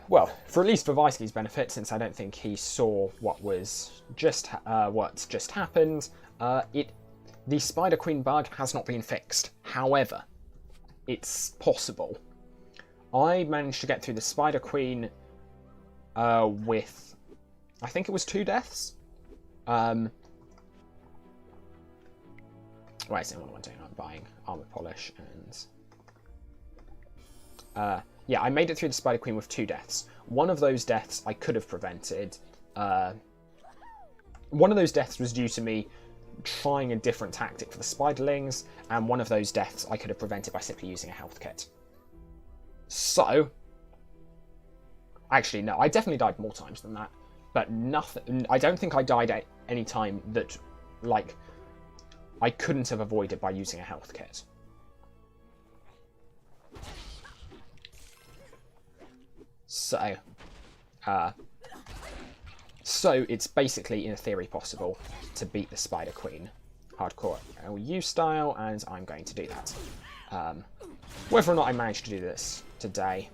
Well, for at least for Vicey's benefit, since I don't think he saw what's just happened, the Spider Queen bug has not been fixed. However, it's possible. I managed to get through the Spider Queen with, I think it was 2 deaths. Wait, so what am I doing? I'm buying armor polish and yeah, I made it through the Spider Queen with 2 deaths. One of those deaths I could have prevented. One of those deaths was due to me trying a different tactic for the spiderlings, and one of those deaths I could have prevented by simply using a health kit. So, actually, no, I definitely died more times than that, but nothing. I don't think I died at any time that, like, I couldn't have avoided by using a health kit. So, so it's basically, in theory, possible to beat the Spider Queen hardcore LU style, and I'm going to do that. Whether or not I manage to do this today,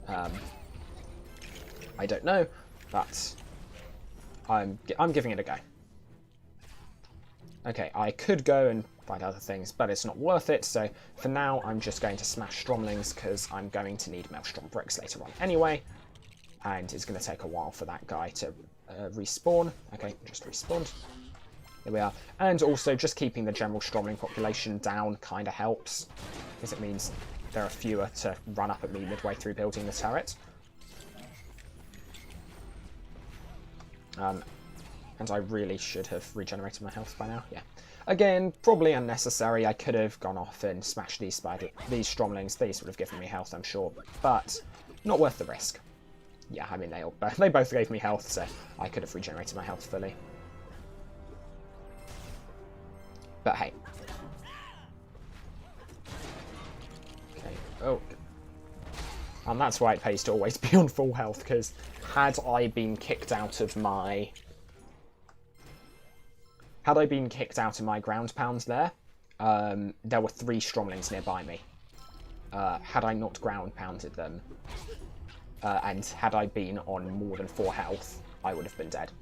I don't know, but I'm giving it a go. Okay, I could go and find other things, but it's not worth it, so for now I'm just going to smash Stromlings, because I'm going to need Maelstrom bricks later on anyway, and it's going to take a while for that guy to respawn. Okay, just respawned. Here we are. And also, just keeping the general Stromling population down kind of helps, because it means there are fewer to run up at me midway through building the turret. And I really should have regenerated my health by now, yeah. Again, probably unnecessary. I could have gone off and smashed these Stromlings. These would have given me health, I'm sure, but not worth the risk. Yeah, I mean, they both gave me health, so I could have regenerated my health fully. But hey. Okay, oh. And that's why it pays to always be on full health, because had I been kicked out of my... Had I been kicked out of my ground pounds there, there were 3 Stromlings nearby me. Had I not ground pounded them, and had I been on more than 4 health, I would have been dead.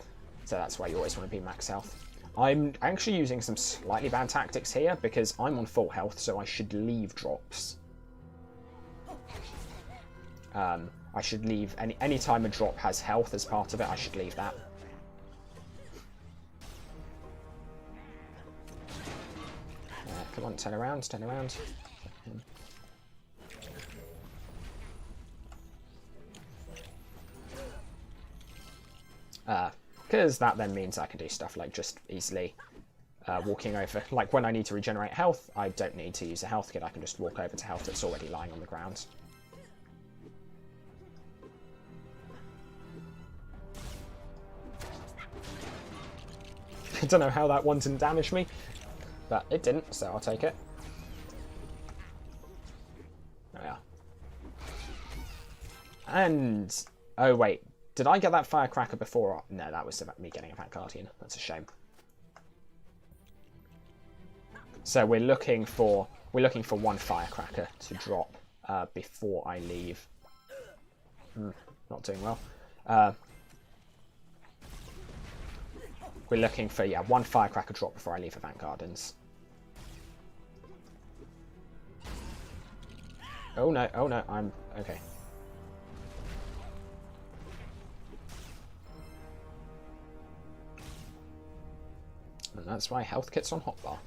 So that's why you always want to be max health. I'm actually using some slightly bad tactics here, because I'm on full health, so I should leave drops. I should leave, any time a drop has health as part of it, I should leave that. Come on, turn around, turn around. Because that then means I can do stuff like just easily walking over. Like when I need to regenerate health, I don't need to use a health kit, I can just walk over to health that's already lying on the ground. I don't know how that one didn't damage me, but it didn't, so I'll take it. There we are. And, oh wait, did I get that firecracker before? No, that was about me getting a Fat Guardian. That's a shame. So we're looking for 1 firecracker to drop before I leave. Not doing well. We're looking for, yeah, 1 firecracker drop before I leave for Vanguardans. Oh no, I'm okay. And that's why health kit's on hotbar.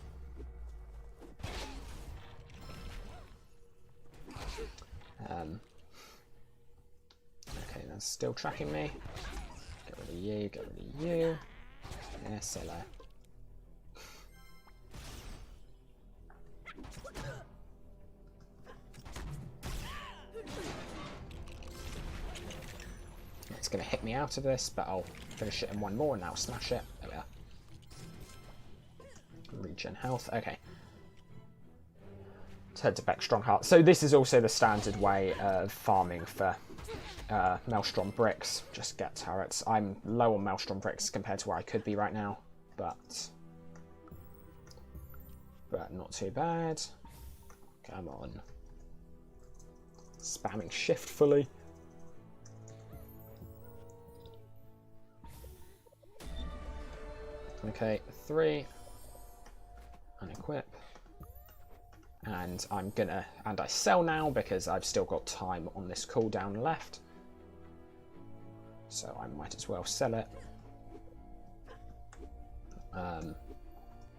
Okay, that's still tracking me. Get rid of you, get rid of you. Yes, hello. It's going to hit me out of this, but I'll finish it in 1 more and now smash it. There we are. Regen health. Okay. Let's head to Beck Strongheart. So this is also the standard way of farming for Maelstrom bricks. Just get turrets. I'm low on Maelstrom bricks compared to where I could be right now, but not too bad. Come on. Spamming shift fully. Okay, 3. Unequip. And I sell now because I've still got time on this cooldown left. so I might as well sell it.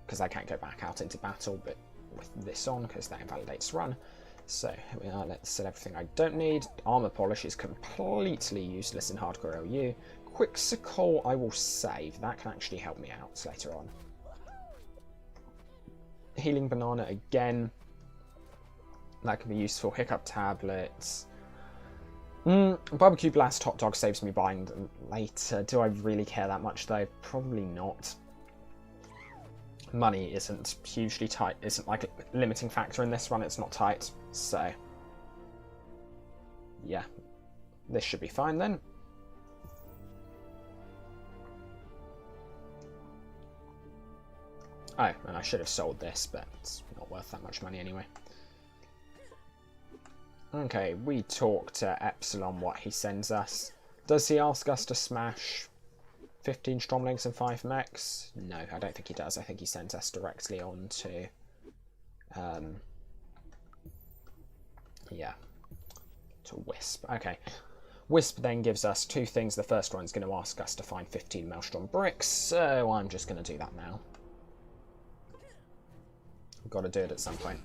Because I can't go back out into battle, but with this on, because that invalidates run. So here we are, let's sell everything I don't need. Armor polish is completely useless in hardcore LU. Quixicol I will save, that can actually help me out later on. Healing banana again, that can be useful. Hiccup tablets. Barbecue blast hot dog saves me buying them later. Do I really care that much though? Probably not. Money isn't hugely tight, isn't like a limiting factor in this one, it's not tight, so yeah, this should be fine then. Oh, and I should have sold this, but it's not worth that much money anyway. Okay, we talk to Epsilon what he sends us. Does he ask us to smash 15 Stromlings and 5 mechs? No, I don't think he does. I think he sends us directly on to... yeah, to Wisp. Okay. Wisp then gives us 2 things. The first one's going to ask us to find 15 Maelstrom bricks, so I'm just going to do that now. I've got to do it at some point.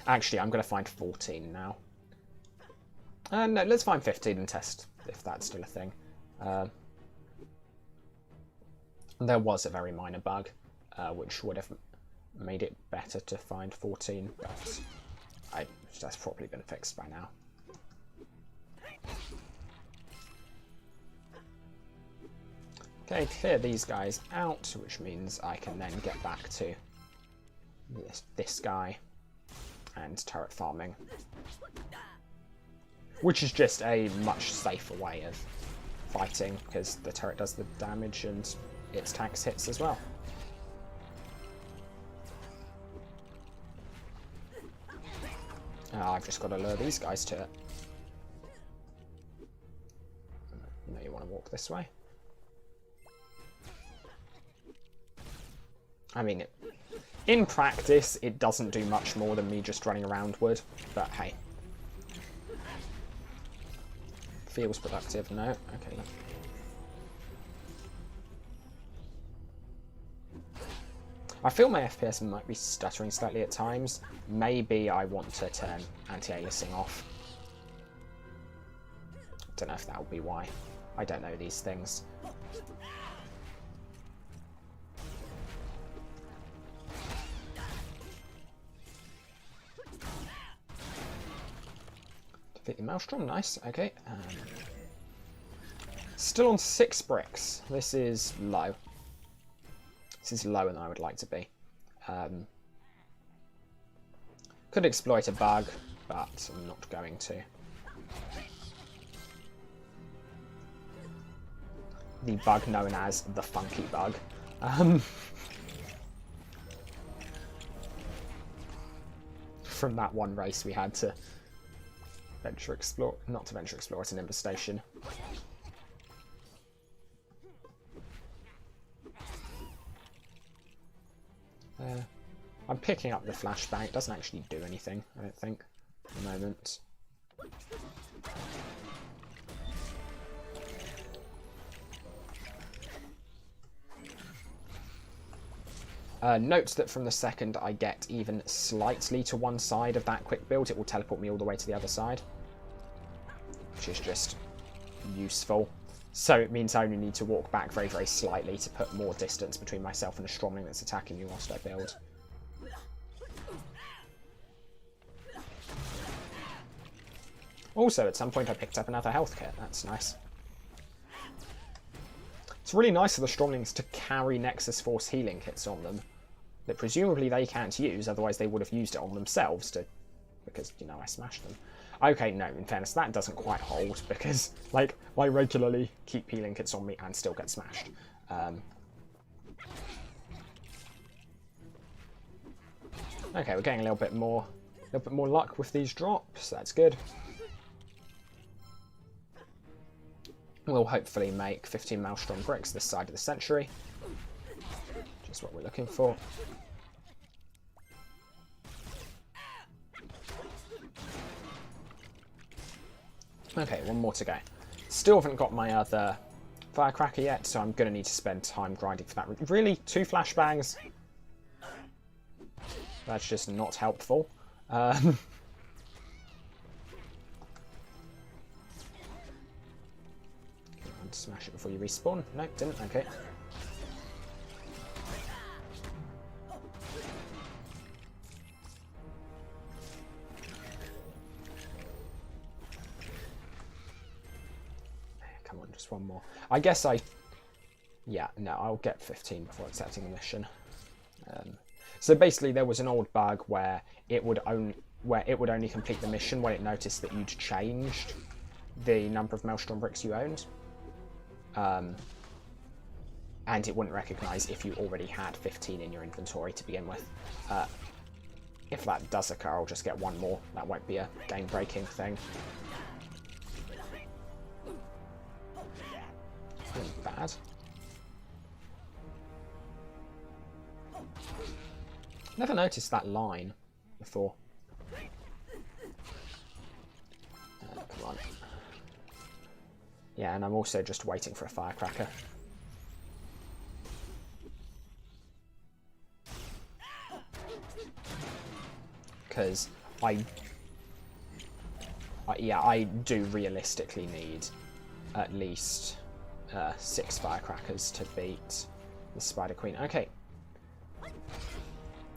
Actually, I'm going to find 14 now. No, let's find 15 and test if that's still a thing. There was a very minor bug, which would have made it better to find 14, but that's probably been fixed by now. Okay, clear these guys out, which means I can then get back to this guy and turret farming. Which is just a much safer way of fighting, because the turret does the damage and its tanks hits as well. I've just got to lure these guys to it. No, you want to walk this way? I mean, in practice, it doesn't do much more than me just running around wood, but hey. Feels productive, no? Okay. I feel my FPS might be stuttering slightly at times. Maybe I want to turn anti-aliasing off. Don't know if that will be why. I don't know these things. Defeat the Maelstrom, nice, okay. Still on 6 bricks. This is low. This is lower than I would like to be. Could exploit a bug, but I'm not going to. The bug known as the funky bug. From that one race we had to venture explore, not to venture explore, it's an infestation. I'm picking up the flashbang. It doesn't actually do anything, I don't think, at the moment. Note that from the second I get even slightly to one side of that quick build, it will teleport me all the way to the other side, which is just useful. So it means I only need to walk back very, very slightly to put more distance between myself and a stromling that's attacking me whilst I build. Also, at some point I picked up another health kit. That's nice. It's really nice for the stromlings to carry Nexus Force healing kits on them that presumably they can't use, otherwise they would have used it on themselves because, you know, I smashed them. Okay, no, in fairness, that doesn't quite hold, because, like, I regularly keep healing kits on me and still get smashed. Okay, we're getting a little bit more luck with these drops, that's good. We'll hopefully make 15 Maelstrom bricks this side of the century. Just what we're looking for. Okay, one more to go. Still haven't got my other firecracker yet, so I'm going to need to spend time grinding for that. Really? 2 flashbangs? That's just not helpful. Smash it before you respawn. No, didn't. Okay. Come on, just one more. I guess yeah, no, I'll get 15 before accepting the mission. So basically, there was an old bug where it would only complete the mission when it noticed that you'd changed the number of Maelstrom bricks you owned. And it wouldn't recognise if you already had 15 in your inventory to begin with. If that does occur, I'll just get one more. That won't be a game-breaking thing. Bad. Never noticed that line before. Come on. Yeah, and I'm also just waiting for a firecracker. Because I do realistically need at least 6 firecrackers to beat the Spider Queen. Okay.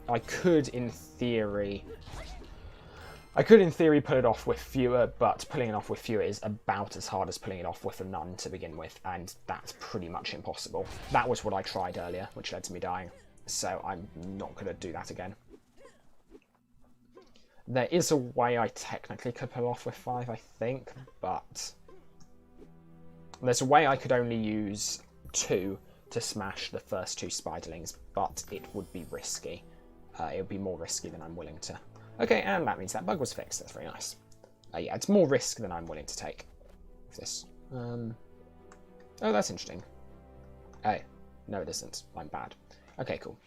I could, in theory, pull it off with fewer, but pulling it off with fewer is about as hard as pulling it off with a none to begin with, and that's pretty much impossible. That was what I tried earlier, which led to me dying, so I'm not going to do that again. There is a way I technically could pull off with 5, I think, but there's a way I could only use 2 to smash the first 2 spiderlings, but it would be risky. It would be more risky than I'm willing to. Okay, and that means that bug was fixed. That's very nice. Yeah, it's more risk than I'm willing to take. This. Oh, that's interesting. Oh, no, it isn't. I'm bad. Okay, cool.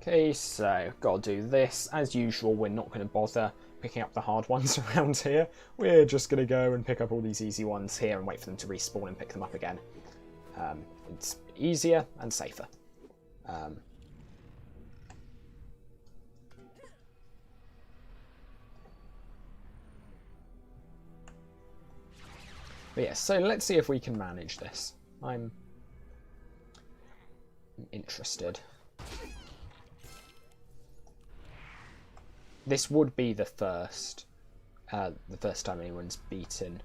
Okay, so gotta do this. As usual, we're not going to bother picking up the hard ones around here. We're just going to go and pick up all these easy ones here and wait for them to respawn and pick them up again. It's easier and safer. But yeah, so let's see if we can manage this. I'm interested. This would be the first time anyone's beaten.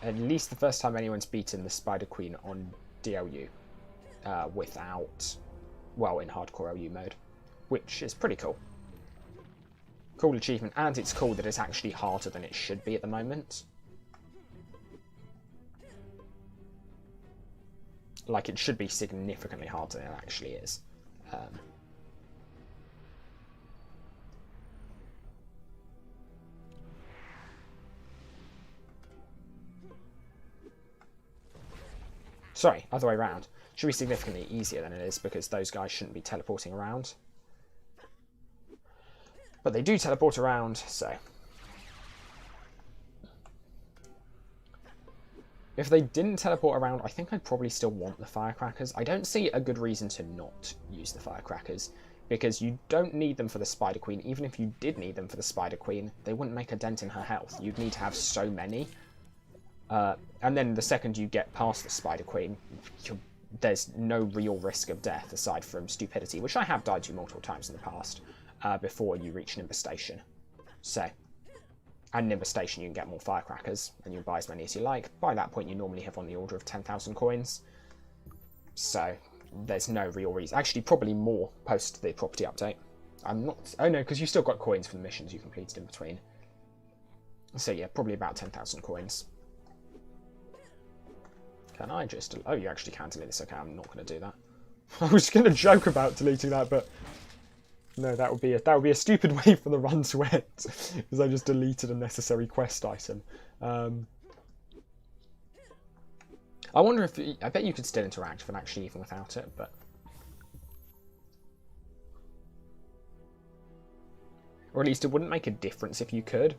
At least the first time anyone's beaten the Spider Queen on DLU without, well, in hardcore LU mode, which is pretty cool. Cool achievement, and it's cool that it's actually harder than it should be at the moment. Like, it should be significantly harder than it actually is. Sorry, other way around. Should be significantly easier than it is because those guys shouldn't be teleporting around. But they do teleport around, so... If they didn't teleport around, I think I'd probably still want the firecrackers. I don't see a good reason to not use the firecrackers, because you don't need them for the Spider Queen. Even if you did need them for the Spider Queen, they wouldn't make a dent in her health. You'd need to have so many. And then the second you get past the Spider Queen, there's no real risk of death aside from stupidity, which I have died to multiple times in the past, before you reach Nimbus Station. So... And Nimbus Station, you can get more firecrackers, and you can buy as many as you like. By that point, you normally have on the order of 10,000 coins. So, there's no real reason. Actually, probably more post the property update. I'm not... Oh no, because you still got coins for the missions you completed in between. So yeah, probably about 10,000 coins. Can I just... Oh, you actually can delete this. Okay, I'm not going to do that. I was going to joke about deleting that, but... No, that would be a stupid way for the run to end, because I just deleted a necessary quest item. I wonder if... I bet you could still interact with actually even without it, but... Or at least it wouldn't make a difference if you could.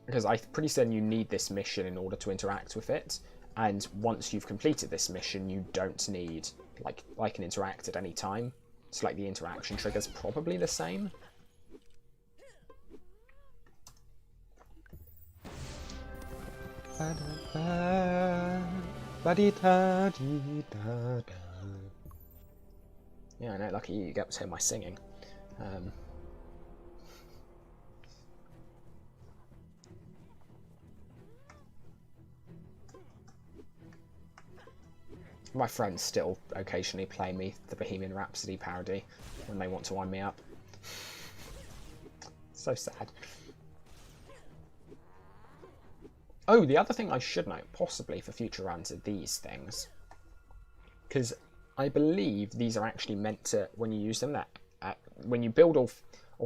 Because I'm pretty certain you need this mission in order to interact with it. And once you've completed this mission, you don't need... Like, I can interact at any time. It's like the interaction trigger's probably the same. Yeah, I know, lucky you get to hear my singing. My friends still occasionally play me the Bohemian Rhapsody parody when they want to wind me up. So sad. Oh, the other thing I should note, possibly for future runs, are these things. Because I believe these are actually meant to, when you use them, when you build all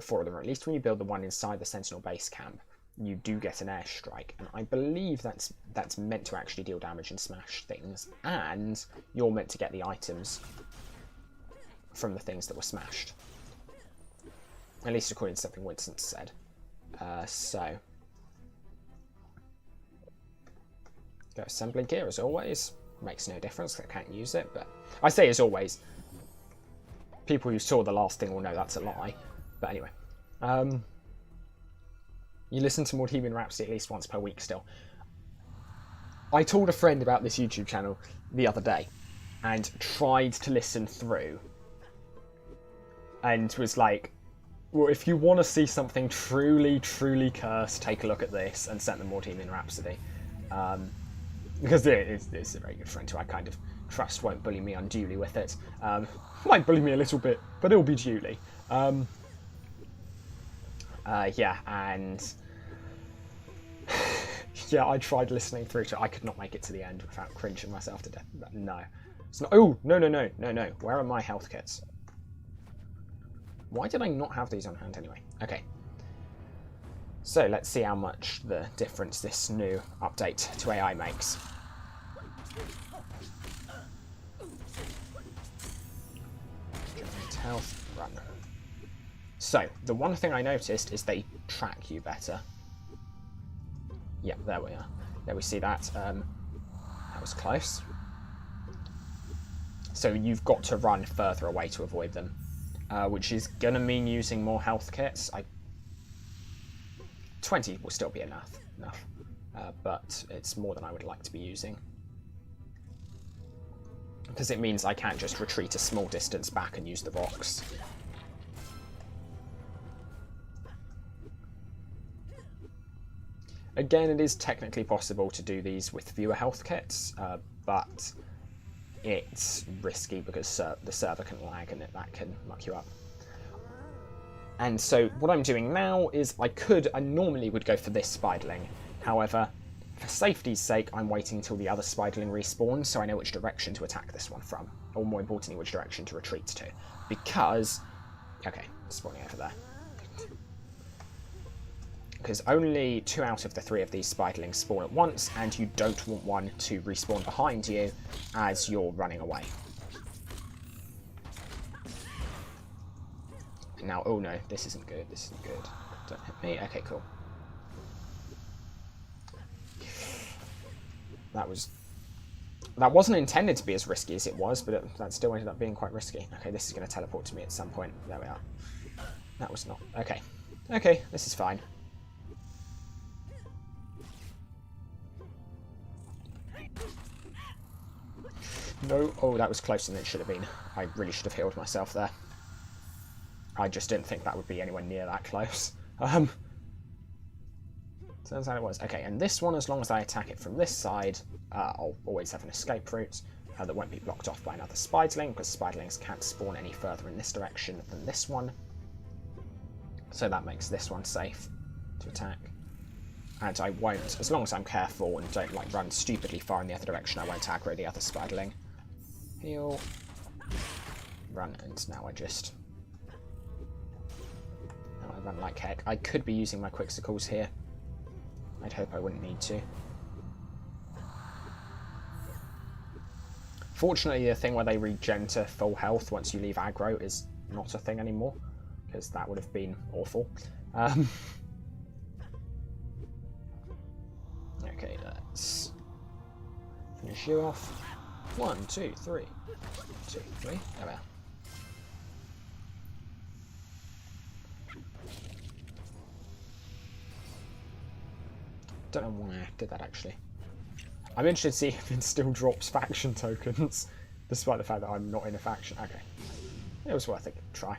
four of them, or at least when you build the one inside the Sentinel base camp, you do get an airstrike, and I believe that's meant to actually deal damage and smash things, and you're meant to get the items from the things that were smashed. At least according to something Winston said. So, go assembly gear as always. Makes no difference, I can't use it, but I say as always. People who saw the last thing will know that's a lie. But anyway. You listen to Bohemian Rhapsody at least once per week still. I told a friend about this YouTube channel the other day and tried to listen through and was like, well, if you want to see something truly, truly cursed, take a look at this, and sent them Bohemian Rhapsody. Because it's a very good friend who I kind of trust won't bully me unduly with it. Might bully me a little bit, but it'll be duly. Yeah, and yeah, I tried listening through to it. I could not make it to the end without cringing myself to death. No. It's not, oh, no. Where are my health kits? Why did I not have these on hand anyway? Okay. So let's see how much the difference this new update to AI makes. Health, run. So, the one thing I noticed is they track you better. Yeah, there we are. There we see that. That was close. So you've got to run further away to avoid them, which is going to mean using more health kits. 20 will still be enough, but it's more than I would like to be using. Because it means I can't just retreat a small distance back and use the box. Again, it is technically possible to do these with fewer health kits, but it's risky because the server can lag and that can muck you up. And so what I'm doing now is I normally would go for this spiderling. However, for safety's sake, I'm waiting until the other spiderling respawns so I know which direction to attack this one from. Or more importantly, which direction to retreat to. Because... okay, spawning over there. Because only 2 out of the 3 of these spiderlings spawn at once, and you don't want one to respawn behind you as you're running away. Now, oh no, this isn't good, this isn't good. Don't hit me. Okay, cool. That wasn't intended to be as risky as it was, but that still ended up being quite risky. Okay, this is going to teleport to me at some point. There we are. That was not... okay. Okay, this is fine. No, oh, that was closer than it should have been. I really should have healed myself there. I just didn't think that would be anywhere near that close. Turns out it was. Okay, and this one, as long as I attack it from this side, I'll always have an escape route that won't be blocked off by another spiderling, because spiderlings can't spawn any further in this direction than this one. So that makes this one safe to attack. And I won't, as long as I'm careful and don't run stupidly far in the other direction, I won't aggro the other spiderling. Heal. Run, and now I just... now I run like heck. I could be using my quicksicles here. I'd hope I wouldn't need to. Unfortunately, the thing where they regen to full health once you leave aggro is not a thing anymore, because that would have been awful. Okay, let's finish you off. 1, 2, 3. 2, 3. There we are. Don't know why I did that actually. I'm interested to see if it still drops faction tokens, despite the fact that I'm not in a faction. Okay, it was worth a try.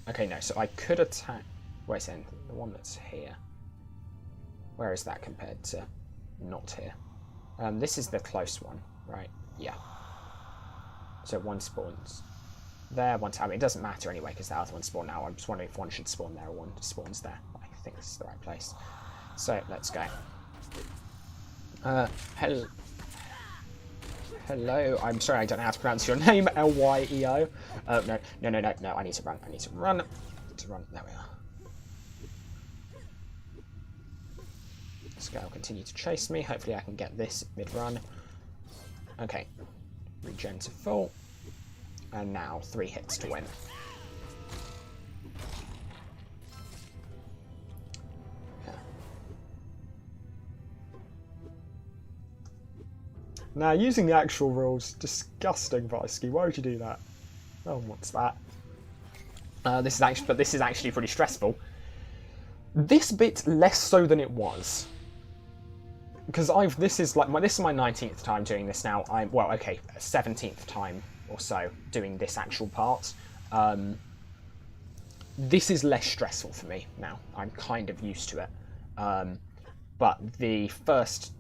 Okay, no, so I could attack. Wait a second, the one that's here. Where is that compared to not here? This is the close one, right? Yeah. So one spawns there, one time. It doesn't matter anyway because the other one spawned now. I'm just wondering if one should spawn there or one spawns there. I think this is the right place. So let's go. Hello. I'm sorry, I don't know how to pronounce your name. L-Y-E-O. No. I need to run. I need to run. There we are. This guy will continue to chase me. Hopefully I can get this mid-run. Okay. Regen to full. And now 3 hits to win. Yeah. Now, using the actual rules, disgusting, Visky. Why would you do that? Oh, what's that? This is actually pretty stressful. This bit less so than it was. Because this is my 19th time doing this now. 17th time or so doing this actual part. This is less stressful for me now. I'm kind of used to it. But the first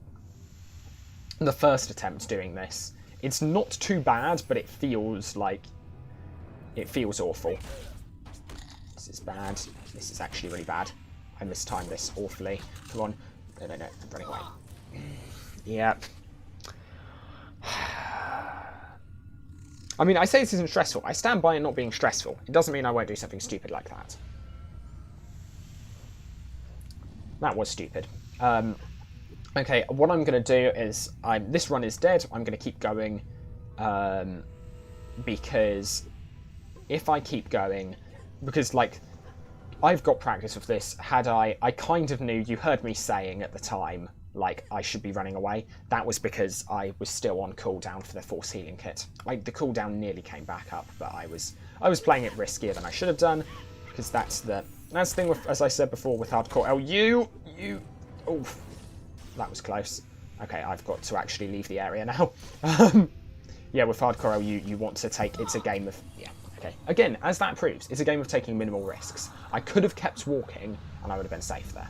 attempt doing this, it's not too bad, but it feels awful. This is bad. This is actually really bad. I mistimed this awfully. Come on. No, I'm running away. Yep. I mean, I say this isn't stressful. I stand by it not being stressful. It doesn't mean I won't do something stupid like that. That was stupid. Okay, what I'm going to do is... this run is dead. I'm going to keep going. Because if I keep going... Because, I've got practice with this. I kind of knew, you heard me saying at the time, I should be running away. That was because I was still on cooldown for the force healing kit. The cooldown nearly came back up, but I was playing it riskier than I should have done, because that's the thing with, as I said before, with hardcore LU. Oof, that was close. Okay, I've got to actually leave the area now. Yeah, with hardcore LU, you want to take. It's a game of Okay, again, as that proves, it's a game of taking minimal risks. I could have kept walking, and I would have been safe there.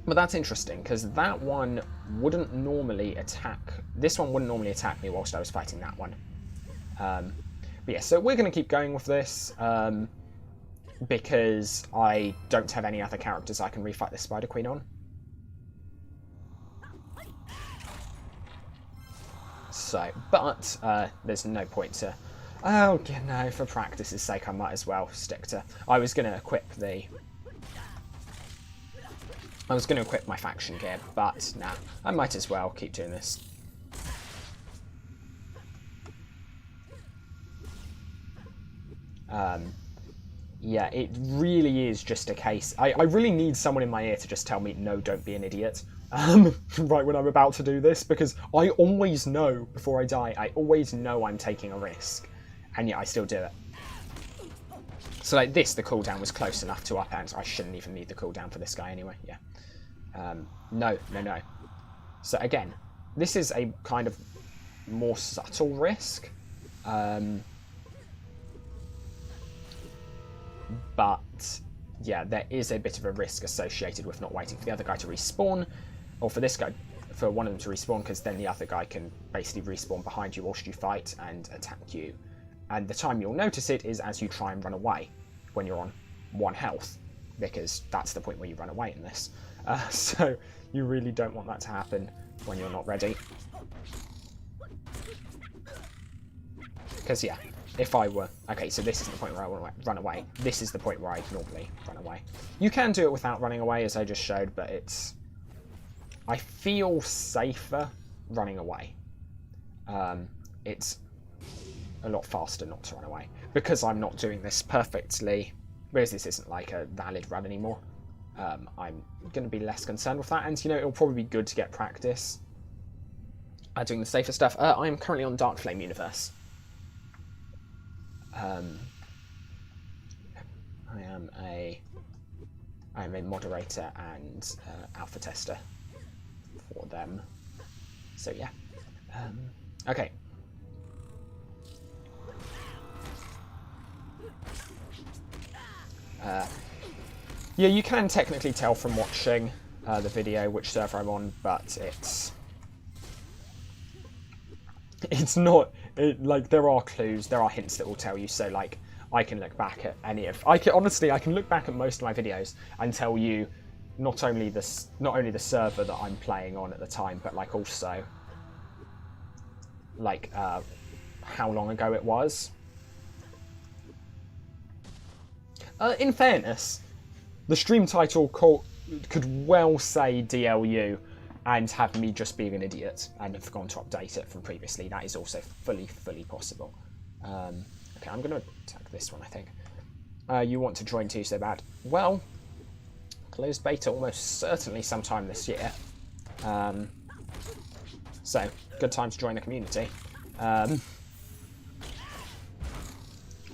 But that's interesting, because that one wouldn't normally attack... This one wouldn't normally attack me whilst I was fighting that one. But yeah, so we're going to keep going with this, because I don't have any other characters I can refight this Spider Queen on. So, but there's no point to... Oh, no, for practice's sake, I might as well stick to... I was going to equip my faction gear, but nah, I might as well keep doing this. Yeah, it really is just a case... I really need someone in my ear to just tell me, no, don't be an idiot. Right when I'm about to do this, because I always know, before I die, I always know I'm taking a risk, and yet I still do it. So the cooldown was close enough to up, and I shouldn't even need the cooldown for this guy anyway, yeah. No. So again, this is a kind of more subtle risk. But yeah, there is a bit of a risk associated with not waiting for the other guy to respawn, or for this guy, for one of them to respawn, because then the other guy can basically respawn behind you whilst you fight and attack you. And the time you'll notice it is as you try and run away when you're on 1 health, because that's the point where you run away in this. So you really don't want that to happen when you're not ready. Because yeah, if I were... Okay, so this is the point where I want to run away. This is the point where I'd normally run away. You can do it without running away, as I just showed, but it's... I feel safer running away. It's a lot faster not to run away because I'm not doing this perfectly. Because this isn't like a valid run anymore. I'm going to be less concerned with that, and you know, it'll probably be good to get practice doing the safer stuff. I am currently on Darkflame universe. I am a moderator and alpha tester for them. So yeah. Okay. Yeah, you can technically tell from watching the video which server I'm on, but it's not like there are clues, there are hints that will tell you. So like I can look back at honestly I can look back at most of my videos and tell you not only the server that I'm playing on at the time, but like also like how long ago it was. In fairness, the stream title could well say DLU and have me just being an idiot and have forgotten to update it from previously. That is also fully possible. Okay, I'm going to attack this one, I think. You want to join too so bad. Well, closed beta almost certainly sometime this year. So, good time to join the community. I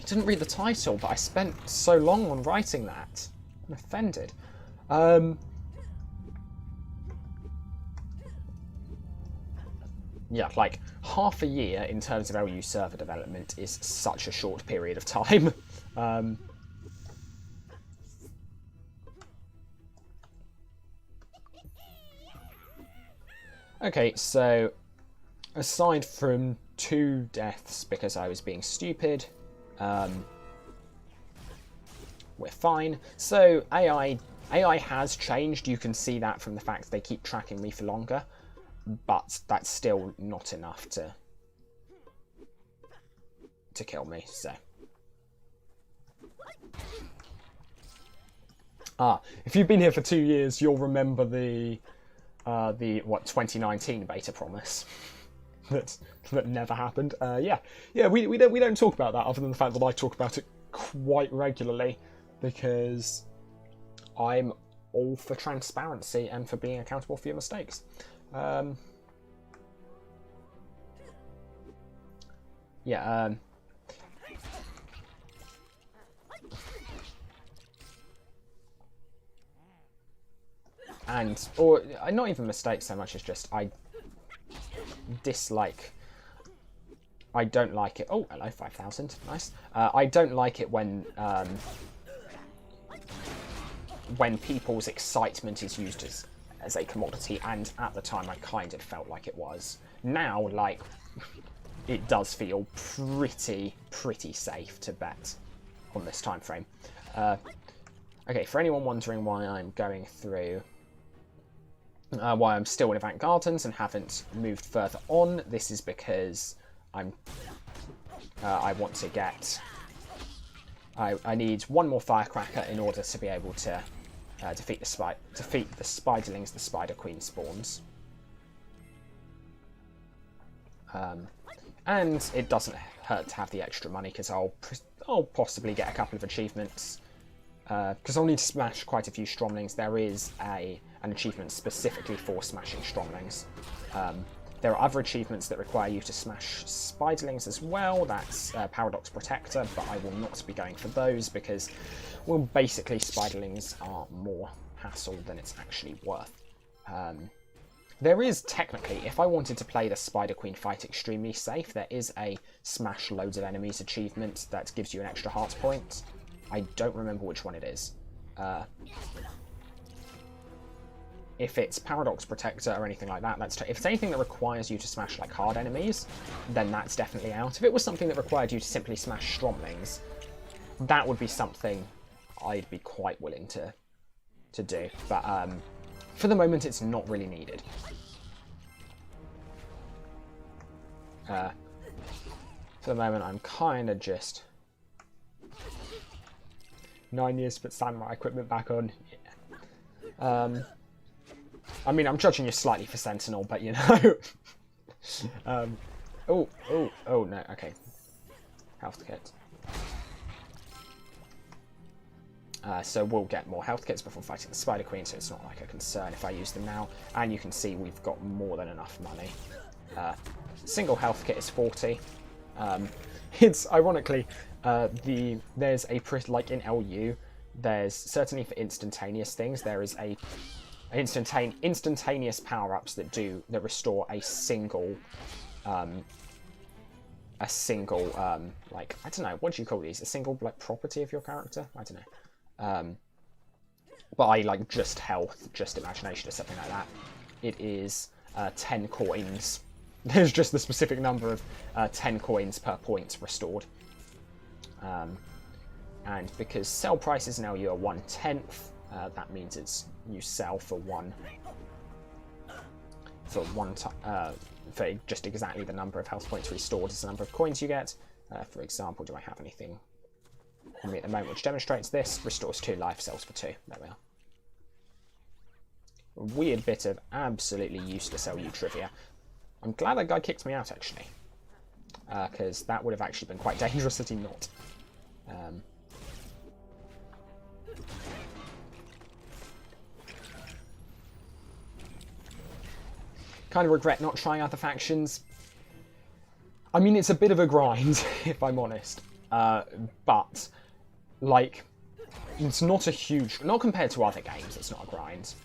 didn't read the title, but I spent so long on writing that. I'm offended. Yeah, like half a year in terms of LU server development is such a short period of time. Okay, so aside from 2 deaths because I was being stupid, we're fine. So AI has changed. You can see that from the fact they keep tracking me for longer, but that's still not enough to kill me. So if you've been here for 2 years, you'll remember the 2019 beta promise that never happened. Yeah, we don't talk about that other than the fact that I talk about it quite regularly because I'm all for transparency and for being accountable for your mistakes. Or not even mistakes so much as just I don't like it. Oh, hello, 5,000. Nice. I don't like it when people's excitement is used as a commodity, and at the time I kind of felt like it was. Now, like, it does feel pretty safe to bet on this time frame. Okay, for anyone wondering why I'm going through... why I'm still in Avant Gardens and haven't moved further on, this is because I want to get... I need one more firecracker in order to be able to defeat the spiderlings the Spider Queen spawns. And it doesn't hurt to have the extra money because I'll possibly get a couple of achievements. Because I'll need to smash quite a few stromlings. There is an achievement specifically for smashing stromlings. There are other achievements that require you to smash spiderlings as well. That's Paradox Protector, but I will not be going for those because, well, basically spiderlings are more hassle than it's actually worth. There is technically, if I wanted to play the Spider Queen fight extremely safe, there is a smash loads of enemies achievement that gives you an extra heart point. I don't remember which one it is. If it's Paradox Protector or anything like that, if it's anything that requires you to smash like hard enemies, then that's definitely out. If it was something that required you to simply smash stromlings, that would be something I'd be quite willing to do. But for the moment, it's not really needed. For the moment, I'm kind of just 9 years to put samurai equipment back on. Yeah. I mean, I'm judging you slightly for Sentinel, but you know. Oh, no, okay. Health kit. So we'll get more health kits before fighting the Spider Queen, so it's not like a concern if I use them now. And you can see we've got more than enough money. Single health kit is 40. It's ironically there's a like in LU. There's certainly for instantaneous things. There is a instantaneous power ups that restore a single like I don't know, what do you call these? A single like property of your character? I don't know. But I like just health, just imagination, or something like that. It is 10 coins. There's just the specific number of 10 coins per point restored. And because sell prices now you are 1/10, that means you sell for for just exactly the number of health points restored is the number of coins you get. For example, do I have anything on me at the moment which demonstrates this? Restores 2 life, sells for 2. There we are. A weird bit of absolutely useless LU trivia. I'm glad that guy kicked me out, actually. Because that would have actually been quite dangerous had he not. Kind of regret not trying other factions. I mean, it's a bit of a grind, if I'm honest. But, like, it's not a huge... Not compared to other games, it's not a grind.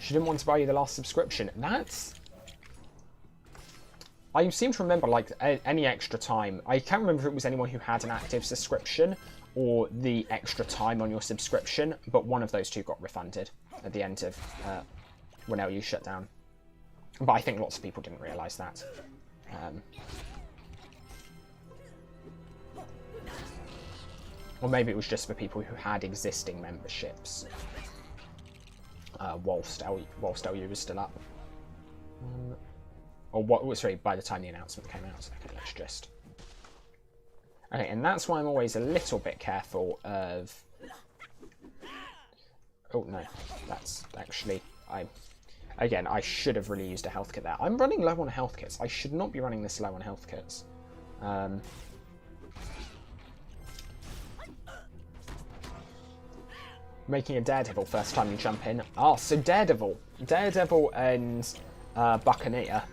She didn't want to buy you the last subscription. That's... I seem to remember, like, any extra time. I can't remember if it was anyone who had an active subscription or the extra time on your subscription, but one of those two got refunded at the end of when LU shut down. But I think lots of people didn't realise that. Or maybe it was just for people who had existing memberships. Whilst LU was still up. Sorry, by the time the announcement came out. Okay, let's just... Okay, and that's why I'm always a little bit careful of... Oh, no. That's actually... Again, I should have really used a health kit there. I'm running low on health kits. I should not be running this low on health kits. Making a Daredevil first time you jump in. Ah, so Daredevil and Buccaneer.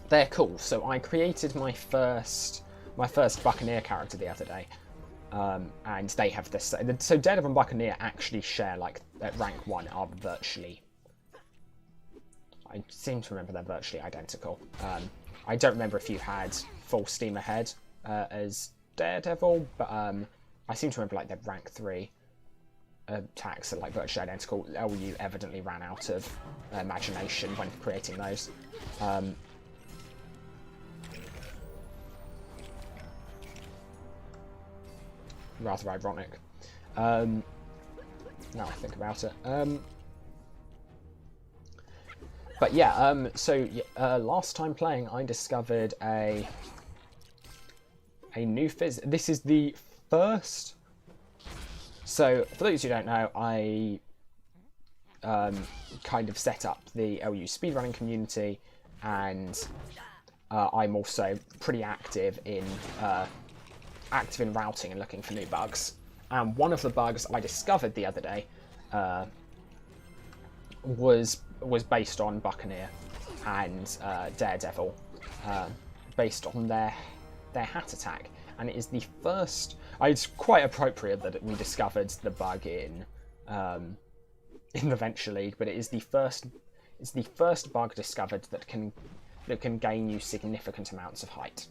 They're cool. So I created my first Buccaneer character the other day, and they have this. So Daredevil and Buccaneer actually share, like, at rank 1 are virtually. I seem to remember they're virtually identical. I don't remember if you had full steam ahead as Daredevil, but I seem to remember like they're rank 3 attacks are like virtually identical. LU evidently ran out of imagination when creating those. Rather ironic. Now I think about it. But yeah, so last time playing, I discovered a new This is the first. So for those who don't know, I kind of set up the LU speedrunning community, and I'm also pretty active in routing and looking for new bugs. And one of the bugs I discovered the other day was based on Buccaneer and Daredevil, based on their hat attack. And it is the first. It's quite appropriate that we discovered the bug in the Venture League, but it is the first. It's the first bug discovered that can gain you significant amounts of height.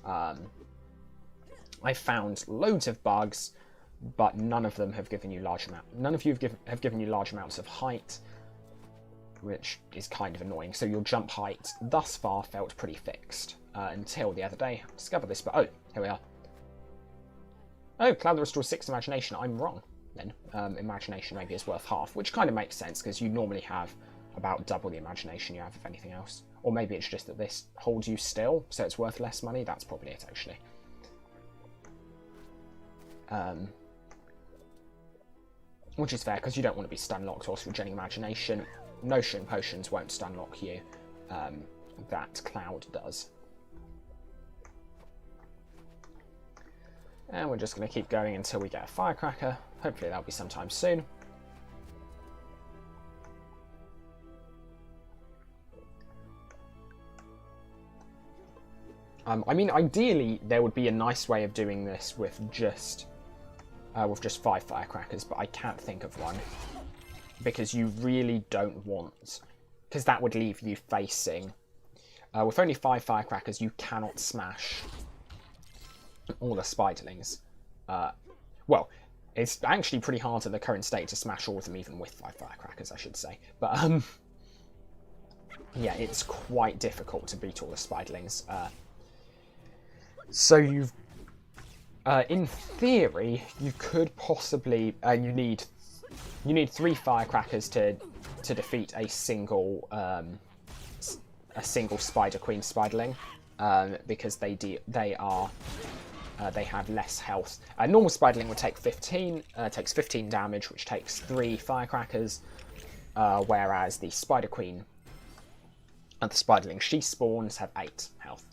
I found loads of bugs, but none of them have given you large amount. None of you have given you large amounts of height, which is kind of annoying. So your jump height thus far felt pretty fixed until the other day. I discovered this, but oh, here we are. Oh, Cloud that restores 6 imagination. I'm wrong then. Imagination maybe is worth half, which kind of makes sense because you normally have about double the imagination you have of anything else. Or maybe it's just that this holds you still, so it's worth less money. That's probably it, actually. Which is fair, because you don't want to be stun-locked or regenerating imagination. Notion potions won't stun-lock you. That Cloud does. And we're just going to keep going until we get a firecracker. Hopefully that'll be sometime soon. I mean, ideally, there would be a nice way of doing this with just 5 firecrackers, but I can't think of one. Because you really don't want... Because that would leave you facing... with only 5 firecrackers, you cannot smash all the spiderlings. Well, it's actually pretty hard at the current state to smash all of them, even with 5 firecrackers, I should say. But, yeah, it's quite difficult to beat all the spiderlings. So you've... in theory, you could possibly... you need 3 firecrackers to defeat a single Spider Queen Spiderling, because they have less health. A normal Spiderling would take 15, takes 15 damage, which takes 3 firecrackers, whereas the Spider Queen and the Spiderling she spawns have 8 health.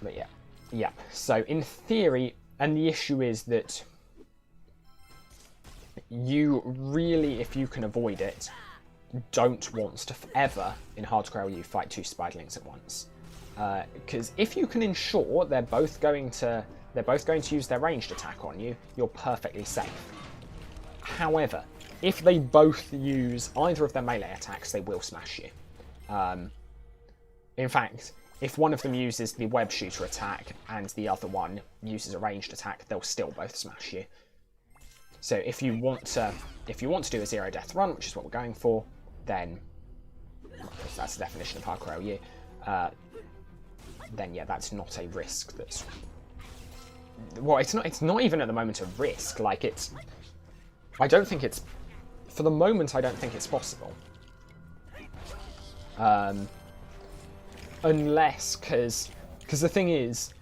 But yeah. So in theory, and the issue is that you really, if you can avoid it, don't want to ever in hardcore LU fight 2 spiderlings at once, because if you can ensure they're both going to use their ranged attack on you, you're perfectly safe. However, if they both use either of their melee attacks, they will smash you. In fact, if one of them uses the web shooter attack and the other one uses a ranged attack, they'll still both smash you. So if you want to do a 0 death run, which is what we're going for, then that's the definition of hardcore LU. Then yeah, that's not a risk. That's well, it's not even at the moment a risk. Like I don't think it's for the moment. I don't think it's possible. Unless, because the thing is,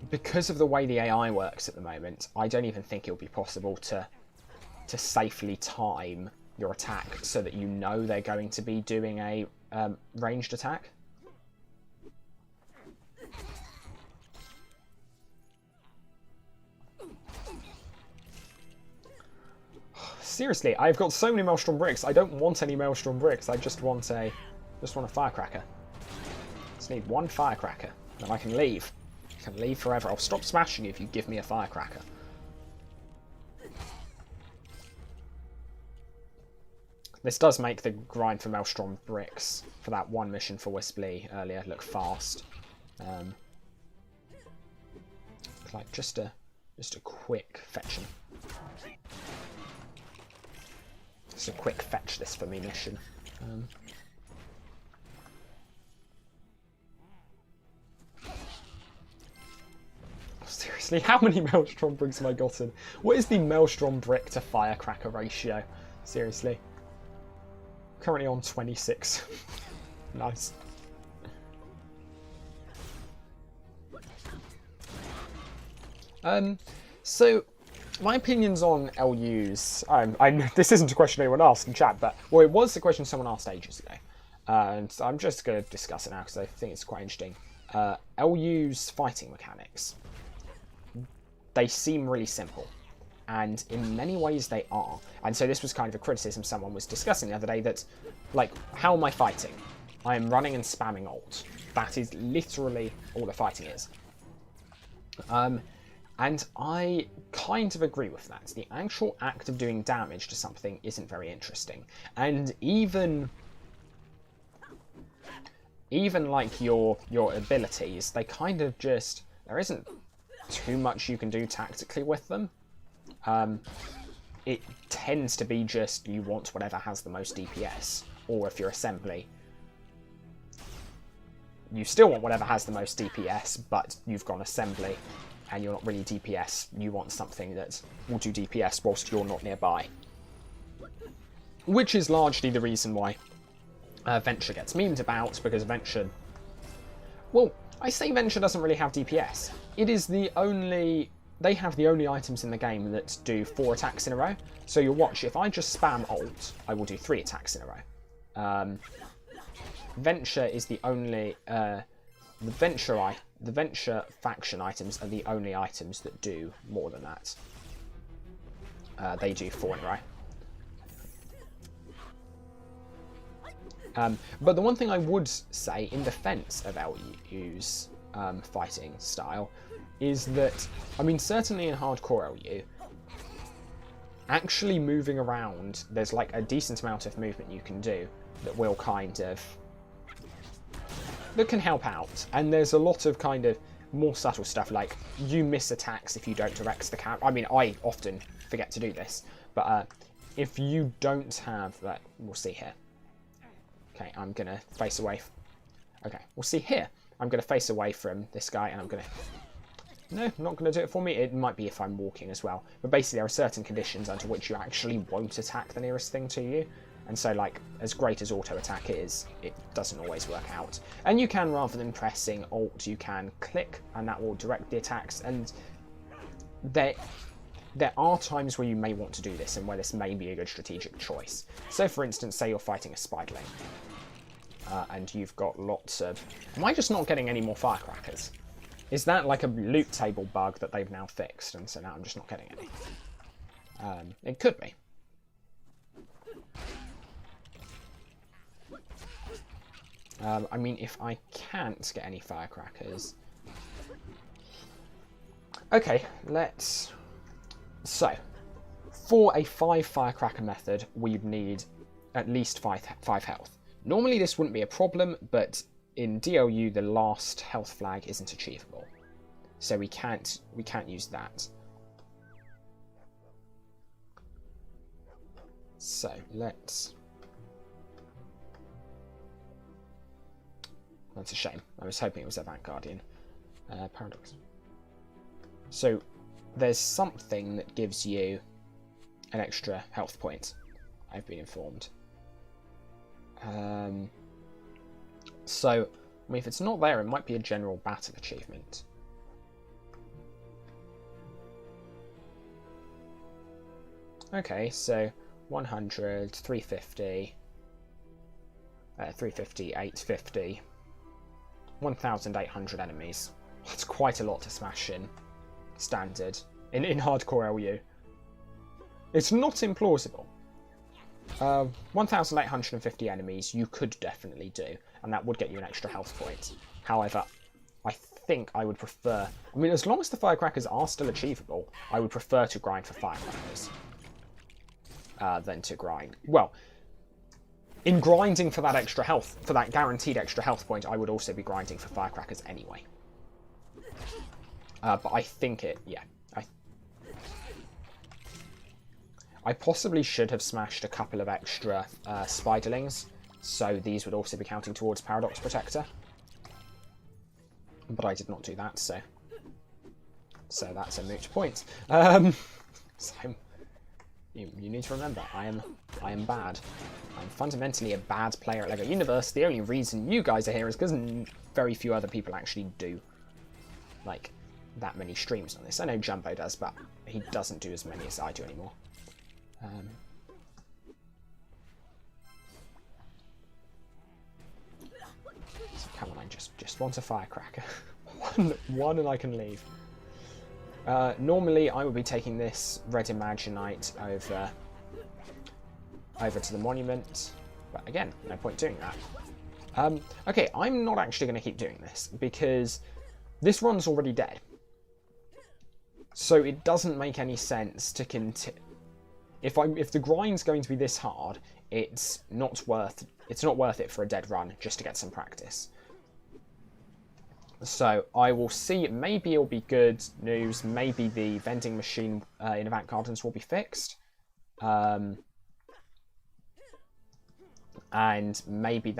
because of the way the AI works at the moment, I don't even think it'll be possible to safely time your attack so that you know they're going to be doing a ranged attack. Seriously, I've got so many Maelstrom bricks. I don't want any Maelstrom bricks. I just want a firecracker. Just need 1 firecracker, then I can leave. I can leave forever. I'll stop smashing you if you give me a firecracker. This does make the grind for Maelstrom bricks for that one mission for Wisply earlier look fast. Like just a quick fetching. Just a quick fetch this for me mission. Seriously, how many Maelstrom bricks have I gotten? What is the Maelstrom brick to firecracker ratio? Seriously. Currently on 26. Nice. So, my opinions on LUs... this isn't a question anyone asked in chat, but... Well, it was a question someone asked ages ago. And I'm just going to discuss it now, because I think it's quite interesting. LU's fighting mechanics. They seem really simple. And in many ways they are. And so this was kind of a criticism someone was discussing the other day, that, like, how am I fighting? I am running and spamming ult. That is literally all the fighting is. And I kind of agree with that. The actual act of doing damage to something isn't very interesting. And even like your abilities, they kind of just... There isn't too much you can do tactically with them. It tends to be just you want whatever has the most DPS, or if you're assembly, you still want whatever has the most DPS, but you've gone assembly and you're not really DPS. You want something that will do DPS whilst you're not nearby, which is largely the reason why Venture gets memed about, because Venture, well, I say Venture doesn't really have DPS. It is the only... They have the only items in the game that do 4 attacks in a row. So you'll watch, if I just spam ult, I will do 3 attacks in a row. Venture is the only... the Venture faction items are the only items that do more than that. They do 4 in a row. But the one thing I would say in defense of LU's fighting style is that, I mean, certainly in hardcore LU, actually moving around, there's like a decent amount of movement you can do that will kind of, that can help out. And there's a lot of kind of more subtle stuff, like you miss attacks if you don't direct the camera. I mean, I often forget to do this, but if you don't have that, we'll see here. Okay, I'm going to face away. Okay, we'll see here. I'm going to face away from this guy, and I'm going to... No, not going to do it for me. It might be if I'm walking as well. But basically, there are certain conditions under which you actually won't attack the nearest thing to you. And so, like, as great as auto attack is, it doesn't always work out. And you can, rather than pressing Alt, you can click, and that will direct the attacks. And there are times where you may want to do this, and where this may be a good strategic choice. So, for instance, say you're fighting a spiderling, and you've got lots of... Am I just not getting any more firecrackers? Is that like a loot table bug that they've now fixed, and so now I'm just not getting any? It could be. I mean, if I can't get any firecrackers... Okay, let's... So, for a 5 firecracker method, we'd need at least 5 health. Normally this wouldn't be a problem, but in DLU the last health flag isn't achievable. So we can't use that. So, let's... That's a shame. I was hoping it was a Vanguardian. Paradox. So, there's something that gives you an extra health point, I've been informed. So, I mean, if it's not there, it might be a general battle achievement. Okay, so 100, 350, 350, 850, 1,800 enemies. That's quite a lot to smash in standard, in hardcore LU. It's not implausible. 1,850 enemies you could definitely do, and that would get you an extra health point. However, I think I would prefer... I mean, as long as the firecrackers are still achievable, I would prefer to grind for firecrackers than to grind... Well, in grinding for that extra health, for that guaranteed extra health point, I would also be grinding for firecrackers anyway. But I think it... Yeah. I possibly should have smashed a couple of extra spiderlings, so these would also be counting towards Paradox Protector. But I did not do that, so that's a moot point. So you need to remember, I am bad. I'm fundamentally a bad player at LEGO Universe. The only reason you guys are here is because very few other people actually do, like, that many streams on this. I know Jumbo does, but he doesn't do as many as I do anymore. So come on, I just want a firecracker. one and I can leave. Normally I would be taking this Red Imaginite over to the monument, but again, no point doing that. Okay, I'm not actually going to keep doing this because this run's already dead. So it doesn't make any sense to continue. If the grind's going to be this hard, it's not worth it for a dead run just to get some practice. So I will see. Maybe it'll be good news. Maybe the vending machine in Avant Gardens will be fixed, and maybe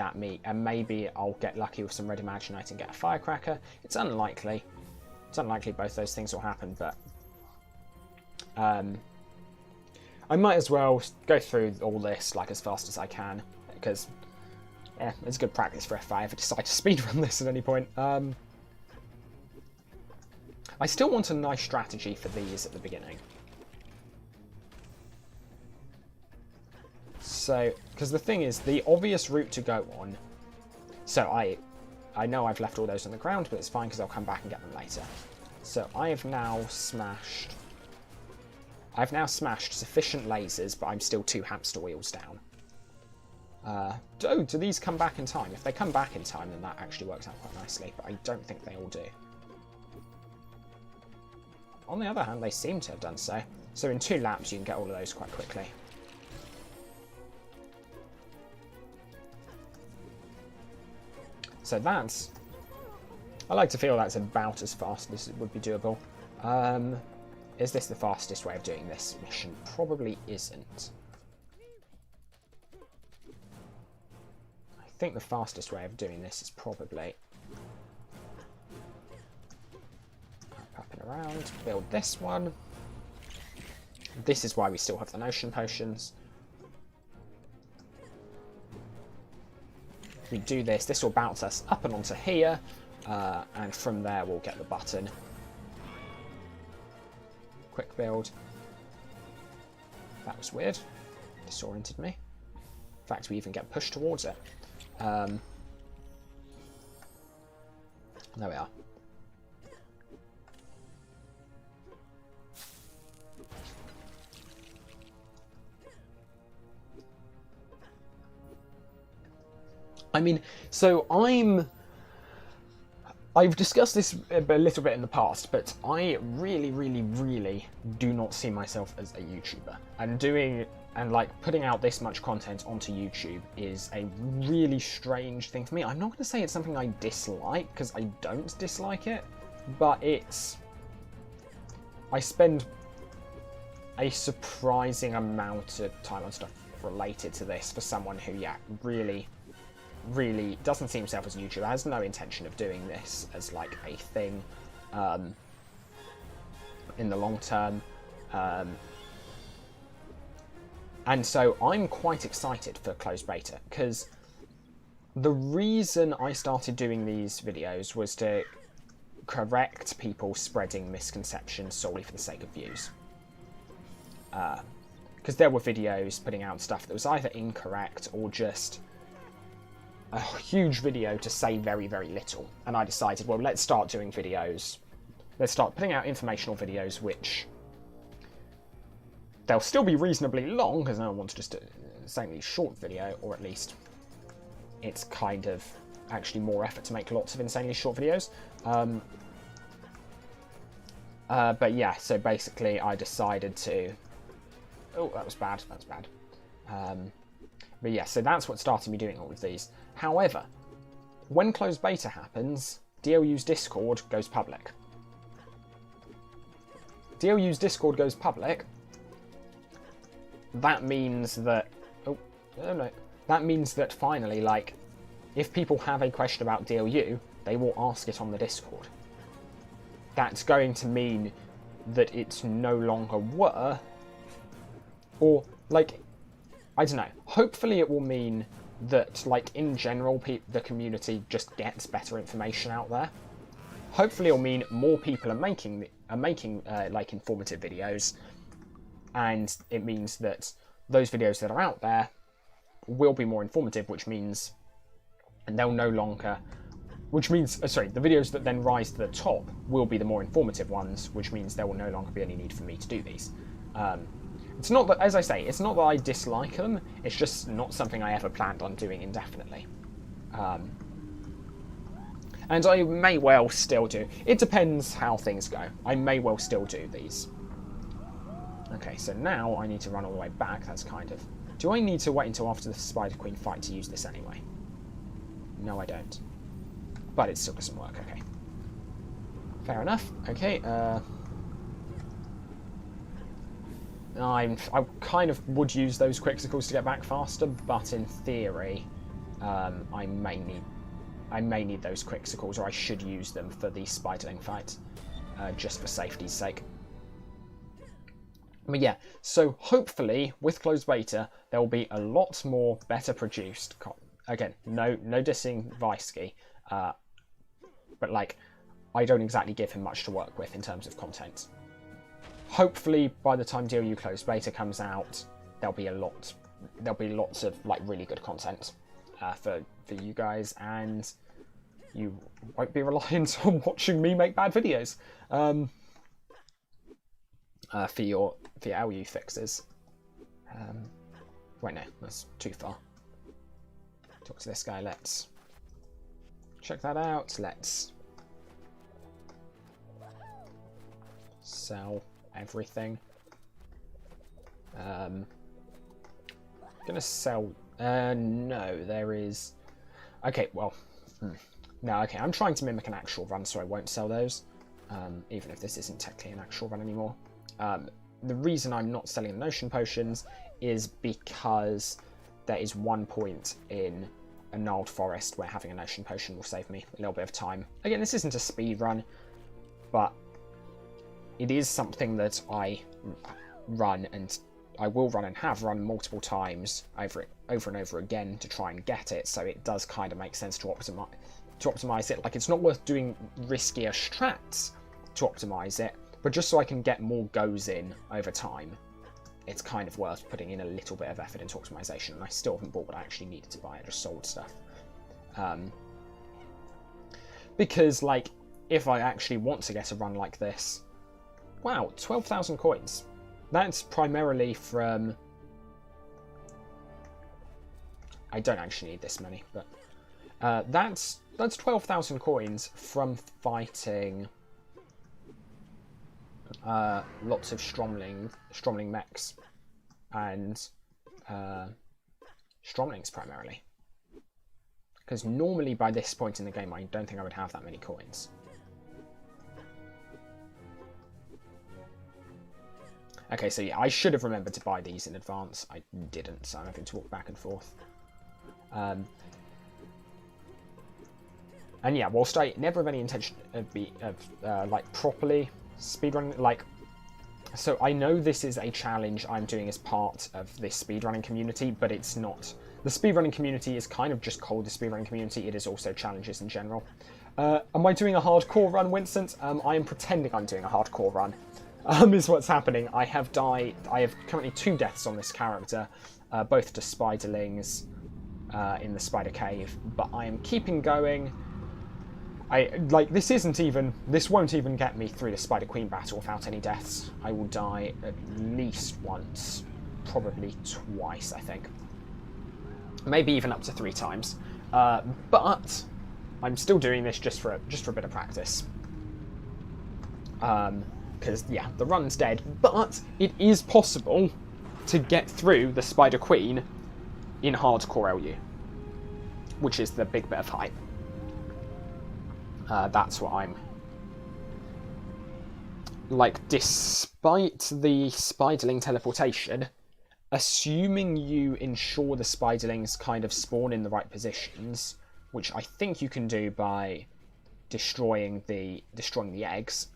maybe I'll get lucky with some Red Imaginite and get a firecracker. It's unlikely. It's unlikely both those things will happen, but I might as well go through all this like as fast as I can, because yeah, it's good practice for if I ever decide to speedrun this at any point. I still want a nice strategy for these at the beginning. So, because the thing is, the obvious route to go on... So I know I've left all those on the ground, but it's fine because I'll come back and get them later. So I have now smashed... I've now smashed sufficient lasers, but I'm still 2 hamster wheels down. Do these come back in time? If they come back in time, then that actually works out quite nicely, but I don't think they all do. On the other hand, they seem to have done so. So in 2 laps, you can get all of those quite quickly. So that's... I like to feel that's about as fast as it would be doable. Is this the fastest way of doing this mission? Probably isn't. I think the fastest way of doing this is probably... Up and around, build this one. This is why we still have the Notion Potions. We do this, this will bounce us up and onto here, and from there we'll get the button. Quick build. That was weird. Disoriented me. In fact, we even get pushed towards it. There we are. I mean, so I've discussed this a little bit in the past, but I really, really, really do not see myself as a YouTuber. And like putting out this much content onto YouTube is a really strange thing for me. I'm not going to say it's something I dislike, because I don't dislike it, but I spend a surprising amount of time on stuff related to this for someone who, yeah, really doesn't see himself as a YouTuber, has no intention of doing this as like a thing in the long term. And so I'm quite excited for closed beta, because the reason I started doing these videos was to correct people spreading misconceptions solely for the sake of views. Because there were videos putting out stuff that was either incorrect or just a huge video to say very, very little. And I decided, well, let's start doing videos. Let's start putting out informational videos, which they'll still be reasonably long, because no one wants just a insanely short video, or at least it's kind of actually more effort to make lots of insanely short videos. But yeah, so basically I decided to... Oh, that was bad, that's bad. But yeah, so that's what started me doing all of these. However, when closed beta happens, DLU's Discord goes public. DLU's Discord goes public. That means that... Oh, no. That means that finally, like, if people have a question about DLU, they will ask it on the Discord. That's going to mean that it's no longer worth... Or, like, I don't know. Hopefully it will mean that, like, in general, the community just gets better information out there. Hopefully it'll mean more people are making like, informative videos, and it means that those videos that are out there will be more informative, which means they'll no longer... Which means, sorry, the videos that then rise to the top will be the more informative ones, which means there will no longer be any need for me to do these. It's not that, as I say, it's not that I dislike them, it's just not something I ever planned on doing indefinitely. And I may well still do. It depends how things go. I may well still do these. Okay, so now I need to run all the way back, that's kind of... Do I need to wait until after the Spider Queen fight to use this anyway? No, I don't. But it still doesn't work, okay. Fair enough, okay, I kind of would use those quicksicles to get back faster, but in theory, I may need those quicksicles, or I should use them for the Spiderling fight, just for safety's sake. But yeah, so hopefully with closed beta there will be a lot more better produced. Again, no dissing Vicesky, but like I don't exactly give him much to work with in terms of content. Hopefully, by the time DLU closed beta comes out, there'll be lots of like really good content for you guys, and you won't be reliant on watching me make bad videos for your LU fixes. Wait, no, that's too far. Talk to this guy. Let's check that out. Let's sell everything. Gonna sell. No, there is. Okay, well, no. Okay, I'm trying to mimic an actual run, so I won't sell those. Even if this isn't technically an actual run anymore. The reason I'm not selling the Notion Potions is because there is one point in a gnarled forest where having a Notion Potion will save me a little bit of time. Again, this isn't a speed run, but it is something that I run, and I will run and have run multiple times over and over again to try and get it, so it does kind of make sense to optimize it. Like, it's not worth doing riskier strats to optimize it, but just so I can get more goes in over time, it's kind of worth putting in a little bit of effort into optimization, and I still haven't bought what I actually needed to buy. I just sold stuff. Because, like, if I actually want to get a run like this, wow, 12,000 coins. That's primarily from... I don't actually need this many, but that's 12,000 coins from fighting lots of Stromling mechs and Stromlings primarily. Because normally by this point in the game I don't think I would have that many coins. Okay, so yeah, I should have remembered to buy these in advance. I didn't, so I'm having to walk back and forth. And yeah, whilst I never have any intention of like properly speedrunning, like, so I know this is a challenge I'm doing as part of this speedrunning community, but it's not. The speedrunning community is kind of just called the speedrunning community. It is also challenges in general. Am I doing a hardcore run, Winston? I am pretending I'm doing a hardcore run. Is what's happening. I have currently 2 deaths on this character, both to spiderlings in the spider cave, but I am keeping going. This won't even get me through the Spider Queen battle without any deaths. I will die at least once, probably twice, I think. Maybe even up to 3 times. But I'm still doing this just for a bit of practice. Because, yeah, the run's dead, but it is possible to get through the Spider Queen in hardcore LU, which is the big bit of hype. That's what I'm... Like, despite the Spiderling teleportation, assuming you ensure the Spiderlings kind of spawn in the right positions, which I think you can do by destroying the eggs,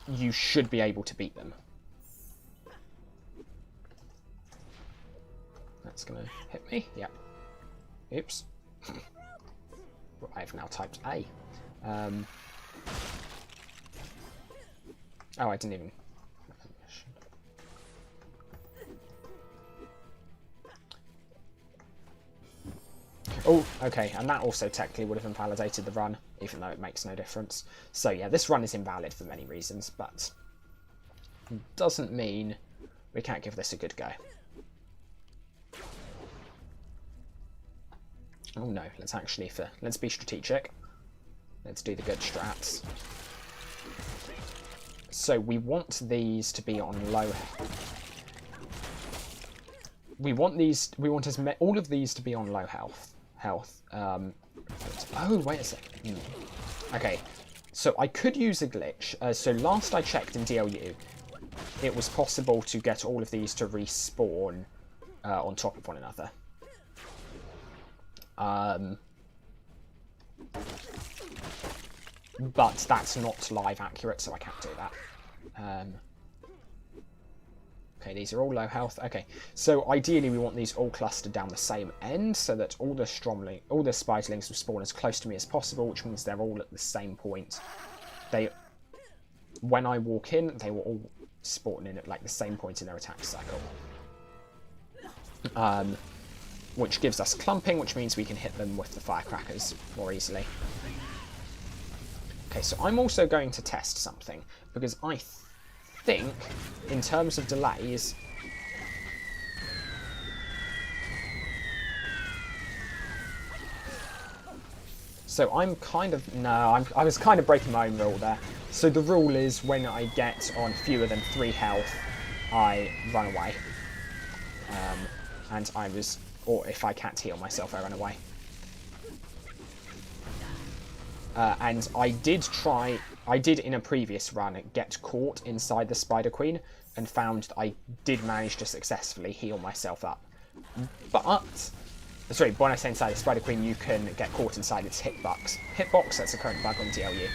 you should be able to beat them. That's gonna hit me. Yep. Oops. I've now typed A. Oh, I didn't even... Oh, okay, and that also technically would have invalidated the run, even though it makes no difference. So yeah, this run is invalid for many reasons, but doesn't mean we can't give this a good go. Oh no, let's be strategic. Let's do the good strats. So we want these to be on low. All of these to be on low health. Oh, wait a second. Okay, so I could use a glitch. So last I checked in DLU, it was possible to get all of these to respawn on top of one another. But that's not live accurate, so I can't do that. Okay, these are all low health. Okay, so ideally we want these all clustered down the same end so that all the spiderlings will spawn as close to me as possible, which means they're all at the same point. When I walk in, they will all spawn in at like the same point in their attack cycle. Which gives us clumping, which means we can hit them with the firecrackers more easily. Okay, so I'm also going to test something, because I think, in terms of delays, so I'm kind of, no, I was kind of breaking my own rule there. So the rule is when I get on fewer than 3 health, I run away. Or if I can't heal myself, I run away. And I did in a previous run get caught inside the Spider Queen and found that I did manage to successfully heal myself up. But, sorry, when I say inside the Spider Queen, you can get caught inside its hitbox. Hitbox, that's a current bug on DLU.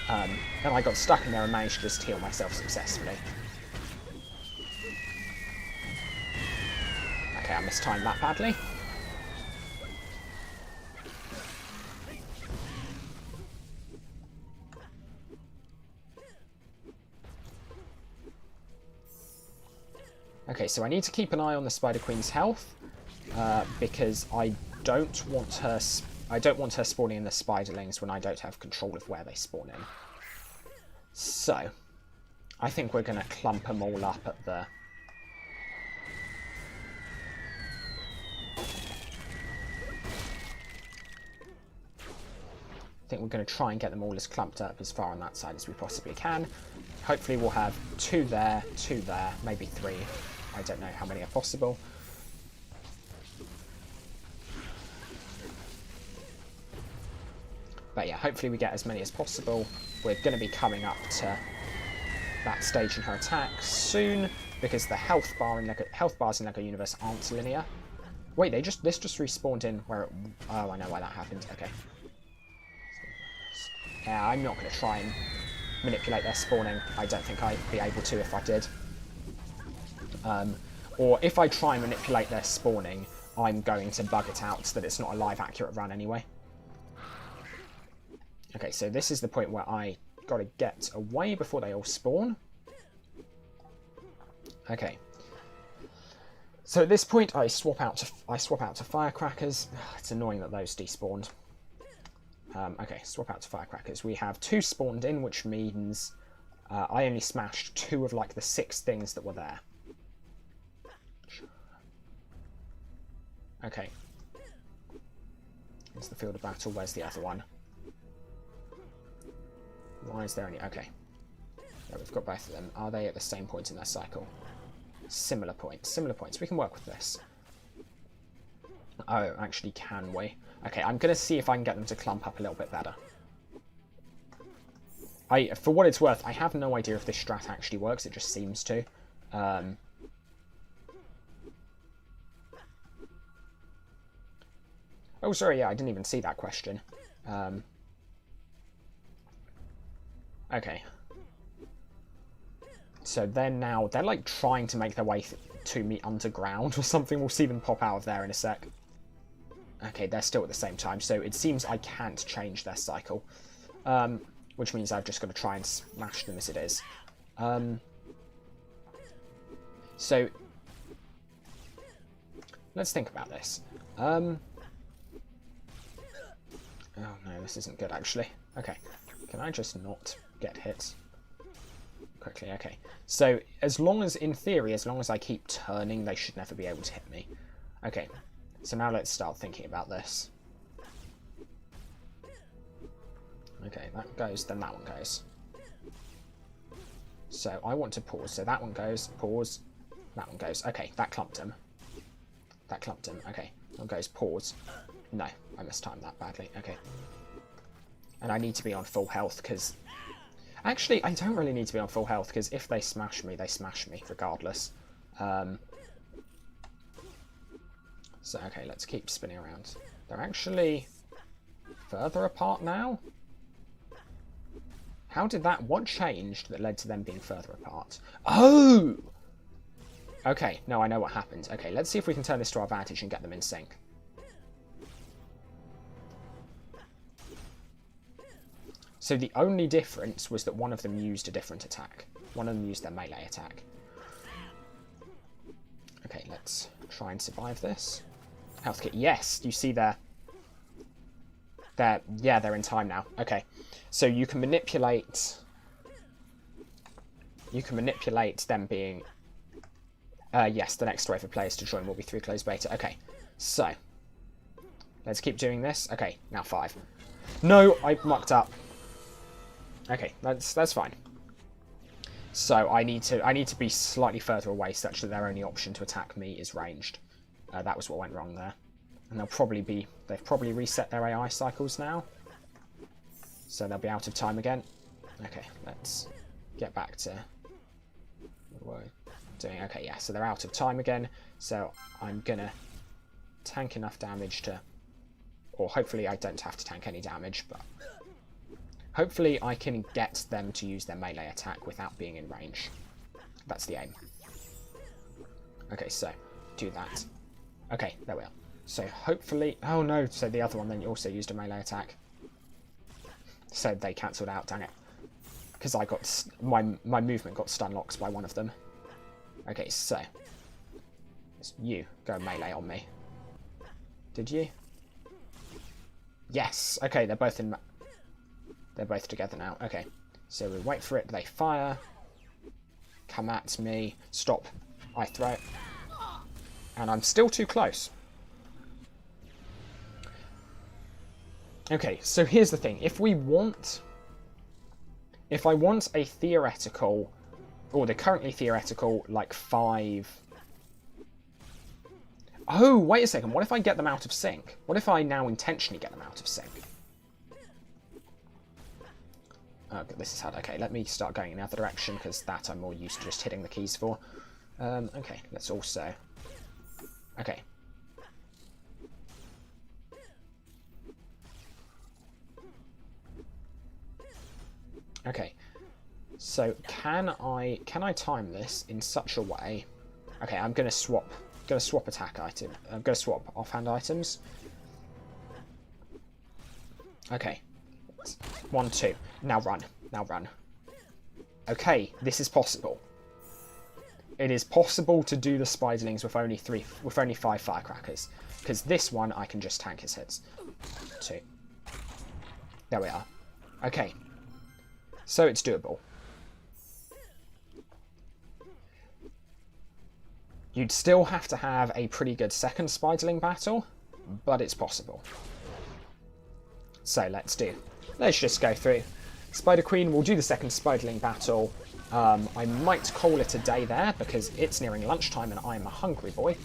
And I got stuck in there and managed to just heal myself successfully. Okay, I mistimed that badly. Okay, so I need to keep an eye on the Spider Queen's health because I don't want her spawning in the spiderlings when I don't have control of where they spawn in. So, I think we're going to clump them all up at the... I think we're going to try and get them all as clumped up as far on that side as we possibly can. Hopefully we'll have 2 there, maybe 3. I don't know how many are possible. But yeah, hopefully we get as many as possible. We're going to be coming up to that stage in her attack soon, because the health bars in LEGO Universe aren't linear. Wait, this just respawned in where it... Oh, I know why that happened. Okay. Yeah, I'm not going to try and manipulate their spawning. I don't think I'd be able to if I did. Or if I try and manipulate their spawning, I'm going to bug it out so that it's not a live accurate run anyway. Okay, so this is the point where I got to get away before they all spawn. Okay. So at this point, I swap out to firecrackers. It's annoying that those despawned. Okay, swap out to firecrackers. We have 2 spawned in, which means I only smashed 2 of like the 6 things that were there. Okay. Here's the field of battle. Where's the other one? Why is there any... Okay. Yeah, we've got both of them. Are they at the same point in their cycle? Similar points. Similar points. We can work with this. Oh, actually, can we? Okay, I'm going to see if I can get them to clump up a little bit better. For what it's worth, I have no idea if this strat actually works. It just seems to. Oh, sorry, yeah, I didn't even see that question. Okay. So they're like trying to make their way to me underground or something. We'll see them pop out of there in a sec. Okay, they're still at the same time, so it seems I can't change their cycle. Which means I've just got to try and smash them as it is. So, let's think about this. Oh no, this isn't good actually. Okay, can I just not get hit quickly? Okay, so in theory, as long as I keep turning, they should never be able to hit me. Okay, so now let's start thinking about this. Okay, that goes, then that one goes. So I want to pause, so that one goes, pause, that one goes. Okay, that clumped him. That clumped him, okay. That one goes, pause. No, I mistimed that badly. Okay. And I need to be on full health because... Actually, I don't really need to be on full health because if they smash me, they smash me regardless. So, okay, let's keep spinning around. They're actually further apart now? How did that... What changed that led to them being further apart? Oh! Okay, no, I know what happened. Okay, let's see if we can turn this to our advantage and get them in sync. So the only difference was that one of them used a different attack. One of them used their melee attack. Okay, let's try and survive this. Health kit, yes, you see they're in time now. Okay, so you can manipulate them being... yes, the next wave of players to join will be 3 closed beta. Okay, so let's keep doing this. Okay, now 5. No, I mucked up. Okay, that's fine. So I need to be slightly further away, such that their only option to attack me is ranged. That was what went wrong there. And they've probably reset their AI cycles now, so they'll be out of time again. Okay, let's get back to what we're doing. Okay, yeah, so they're out of time again. So I'm gonna tank enough damage to, or hopefully I don't have to tank any damage, but hopefully I can get them to use their melee attack without being in range. That's the aim. Okay, so do that. Okay, there we are. So hopefully... Oh no, so the other one then also used a melee attack. So they cancelled out, dang it. Because I got... My movement got stun locked by one of them. Okay, so... You go melee on me. Did you? Yes! Okay, they're both in... They're both together now. Okay, so we wait for it. They fire. Come at me. Stop. I throw. And I'm still too close. Okay, so here's the thing. If I want a theoretical, or the currently theoretical, like 5... Oh, wait a second. What if I get them out of sync? What if I now intentionally get them out of sync? Okay, this is hard. Okay, let me start going in the other direction, because that I'm more used to just hitting the keys for. Okay, let's also... Okay. Okay. So can I time this in such a way? Okay, I'm gonna swap attack item. I'm gonna swap offhand items. Okay. 1, 2. Now run. Now run. Okay, this is possible. It is possible to do the spiderlings with only 5 firecrackers, because this one I can just tank his hits. 2. There we are. Okay. So it's doable. You'd still have to have a pretty good second spiderling battle, but it's possible. So let's just go through. Spider Queen will do the second spiderling battle. I might call it a day there, because it's nearing lunchtime and I'm a hungry boy.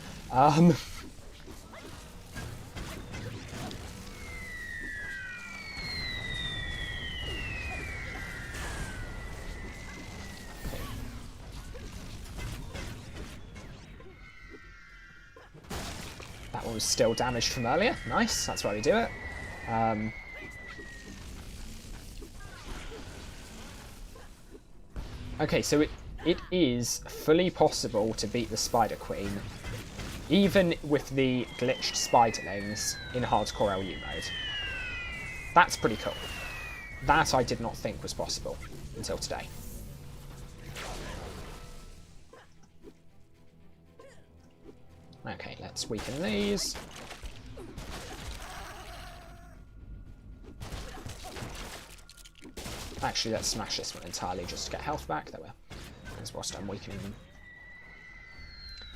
That one was still damaged from earlier. Nice, that's why we do it. Okay, so it is fully possible to beat the Spider Queen, even with the glitched spiderlings in hardcore LU mode. That's pretty cool. That I did not think was possible until today. Okay, let's weaken these. Actually, let's smash this one entirely just to get health back. There we are. As whilst I'm weakening them.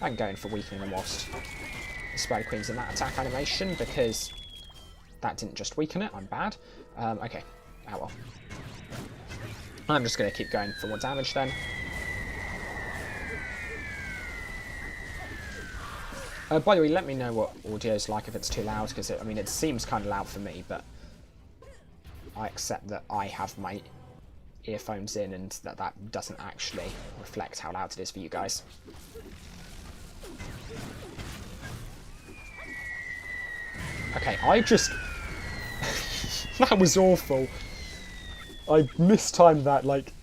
I'm going for weakening them whilst the Spider Queen's in that attack animation, because that didn't just weaken it. I'm bad. Okay. Oh well. I'm just going to keep going for more damage then. By the way, let me know what audio's like if it's too loud, because I mean, it seems kind of loud for me, but I accept that I have my earphones in and that doesn't actually reflect how loud it is for you guys. Okay, I just... that was awful. I mistimed that, like,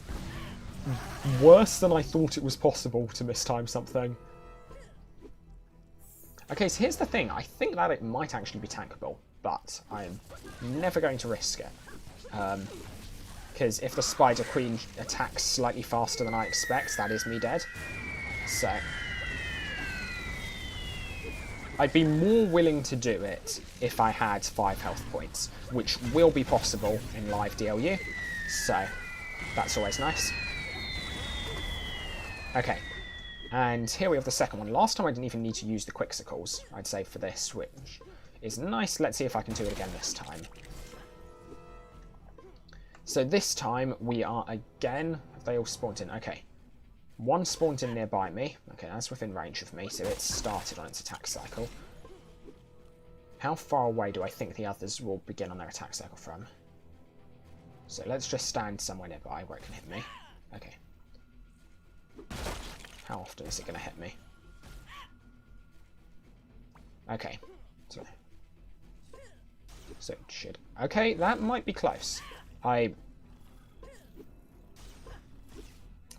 worse than I thought it was possible to mistime something. Okay, so here's the thing. I think that it might actually be tankable, but I'm never going to risk it. Because if the Spider Queen attacks slightly faster than I expect, that is me dead. So I'd be more willing to do it if I had 5 health points, which will be possible in live DLU, so that's always nice. Okay, and here we have the second one. Last time I didn't even need to use the Quixicles, I'd say, for this, which is nice. Let's see if I can do it again this time. So this time we are again... Have they all spawned in? Okay. One spawned in nearby me. Okay, that's within range of me, so it's started on its attack cycle. How far away do I think the others will begin on their attack cycle from? So let's just stand somewhere nearby where it can hit me. Okay. How often is it going to hit me? Okay. So it should... Okay, that might be close.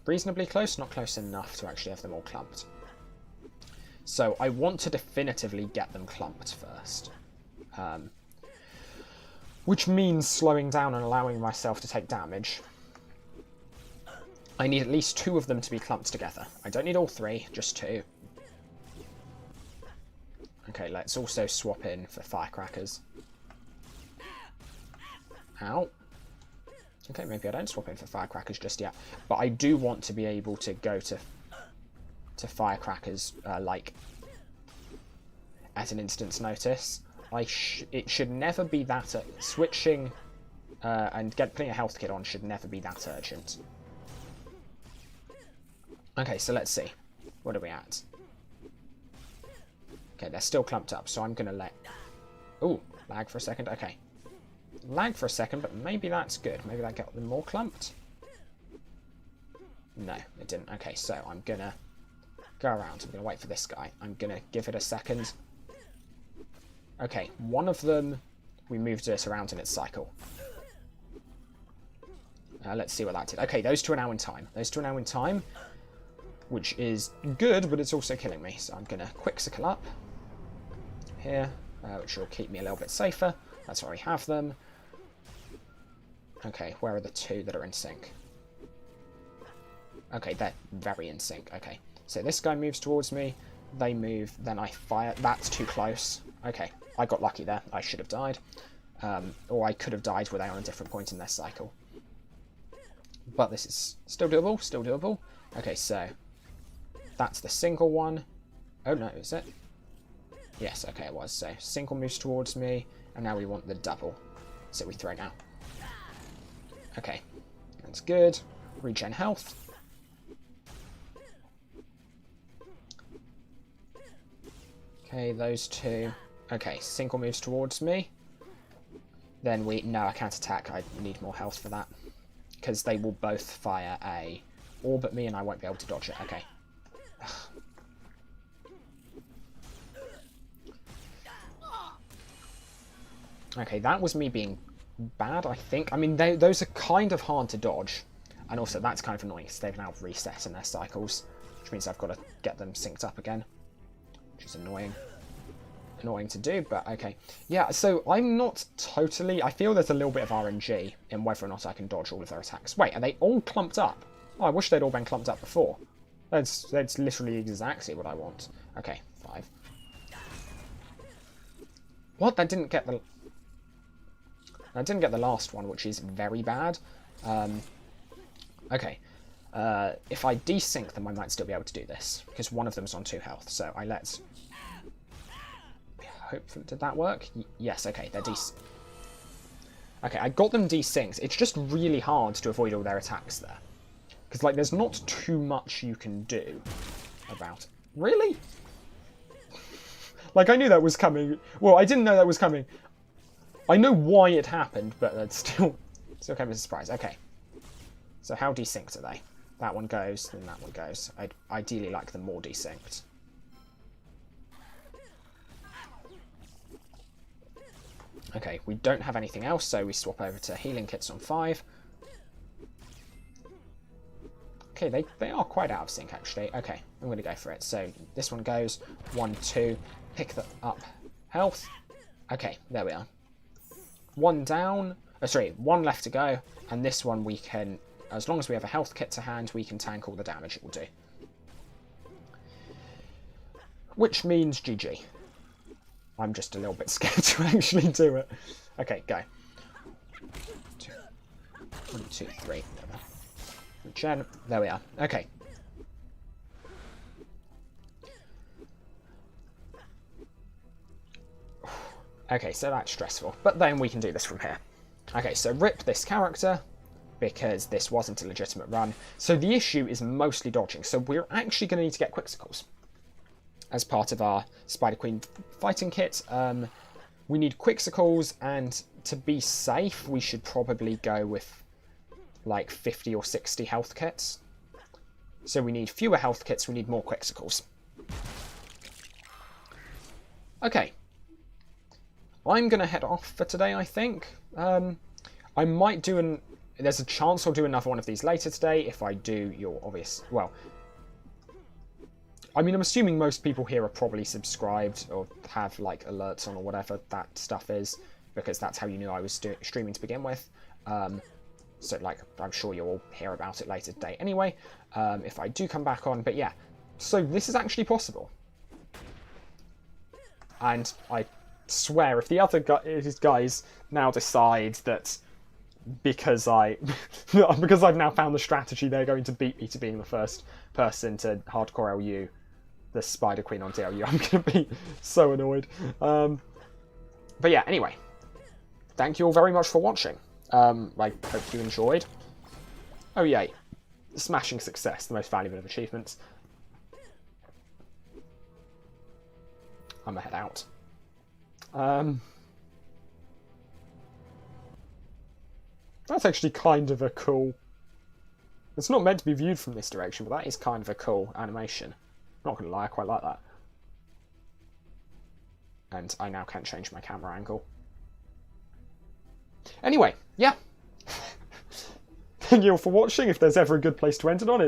Reasonably close, not close enough to actually have them all clumped. So I want to definitively get them clumped first. Which means slowing down and allowing myself to take damage. I need at least 2 of them to be clumped together. I don't need all 3, just 2. Okay, let's also swap in for firecrackers. Ow. Okay, maybe I don't swap in for firecrackers just yet, but I do want to be able to go to firecrackers like at an instant's notice. It should never be that switching and putting a health kit on should never be that urgent. Okay, so let's see. What are we at? Okay, they're still clumped up, so I'm gonna let... Ooh, lag for a second. Okay. Lag for a second, but maybe that's good. Maybe that got them more clumped. No, it didn't. Okay, so I'm gonna go around. I'm gonna wait for this guy. I'm gonna give it a second. Okay, one of them, we moved it around in its cycle. Let's see what that did. Okay, those 2 are now in time. Those 2 are now in time, which is good, but it's also killing me. So I'm gonna Quixicle up here, which will keep me a little bit safer. That's where we have them. Okay, where are the 2 that are in sync? Okay, they're very in sync. Okay, so this guy moves towards me. They move, then I fire. That's too close. Okay, I got lucky there. I should have died. Or I could have died were they on a different point in their cycle. But this is still doable, still doable. Okay, so that's the single one. Oh no, is it? Yes, okay, it was. So single moves towards me, and now we want the double. So we throw now. Okay, that's good. Regen health. Okay, those 2. Okay, single moves towards me. Then no, I can't attack. I need more health for that. Because they will both fire a orb at me and I won't be able to dodge it. Okay. Okay, that was me being bad, I think. I mean, those are kind of hard to dodge. And also, that's kind of annoying because they've now reset in their cycles. Which means I've got to get them synced up again. Which is annoying. Annoying to do, but okay. Yeah, so I'm not totally... I feel there's a little bit of RNG in whether or not I can dodge all of their attacks. Wait, are they all clumped up? Oh, I wish they'd all been clumped up before. That's literally exactly what I want. Okay, 5. What? That didn't get the... I didn't get the last one, which is very bad. Okay. If I desync them, I might still be able to do this, because one of them's on 2 health. So I let... Hopefully, did that work? Yes, okay, they're Okay, I got them desynced. It's just really hard to avoid all their attacks there. Because, like, there's not too much you can do about it. Really? Like, I knew that was coming. Well, I didn't know that was coming. I know why it happened, but that's still came as a surprise. Okay. So how desynced are they? That one goes, then that one goes. I'd ideally like them more desynced. Okay, we don't have anything else, so we swap over to healing kits on 5. Okay, they are quite out of sync, actually. Okay, I'm going to go for it. So this one goes 1, 2, pick that up. Health. Okay, there we are. One down. Oh, sorry, one left to go. And this one we can, as long as we have a health kit to hand, we can tank all the damage it will do. Which means GG. I'm just a little bit scared to actually do it. Okay, go. 1, 2, 3. Gen. There we are. Okay. Okay, so that's stressful. But then we can do this from here. Okay, so rip this character, because this wasn't a legitimate run. So the issue is mostly dodging. So we're actually going to need to get Quixicles as part of our Spider Queen fighting kit. We need Quixicles, and to be safe, we should probably go with like 50 or 60 health kits. So we need fewer health kits, we need more Quixicles. Okay. I'm going to head off for today, I think. I might do there's a chance I'll do another one of these later today. If I do, you're obvious. Well, I mean, I'm assuming most people here are probably subscribed or have like alerts on or whatever that stuff is, because that's how you knew I was streaming to begin with. So like, I'm sure you'll all hear about it later today anyway, if I do come back on. But yeah, so this is actually possible. And I swear, if the other guys now decide that because because I've now found the strategy, they're going to beat me to being the first person to hardcore LU the Spider Queen on DLU, I'm going to be so annoyed. But yeah, anyway, thank you all very much for watching. I hope you enjoyed. Oh yay, smashing success, the most valuable of achievements. I'm gonna head out. That's actually kind of a cool... It's not meant to be viewed from this direction, but that is kind of a cool animation. Not gonna lie, I quite like that. And I now can't change my camera angle. Anyway, yeah. Thank you all for watching. If there's ever a good place to end it on,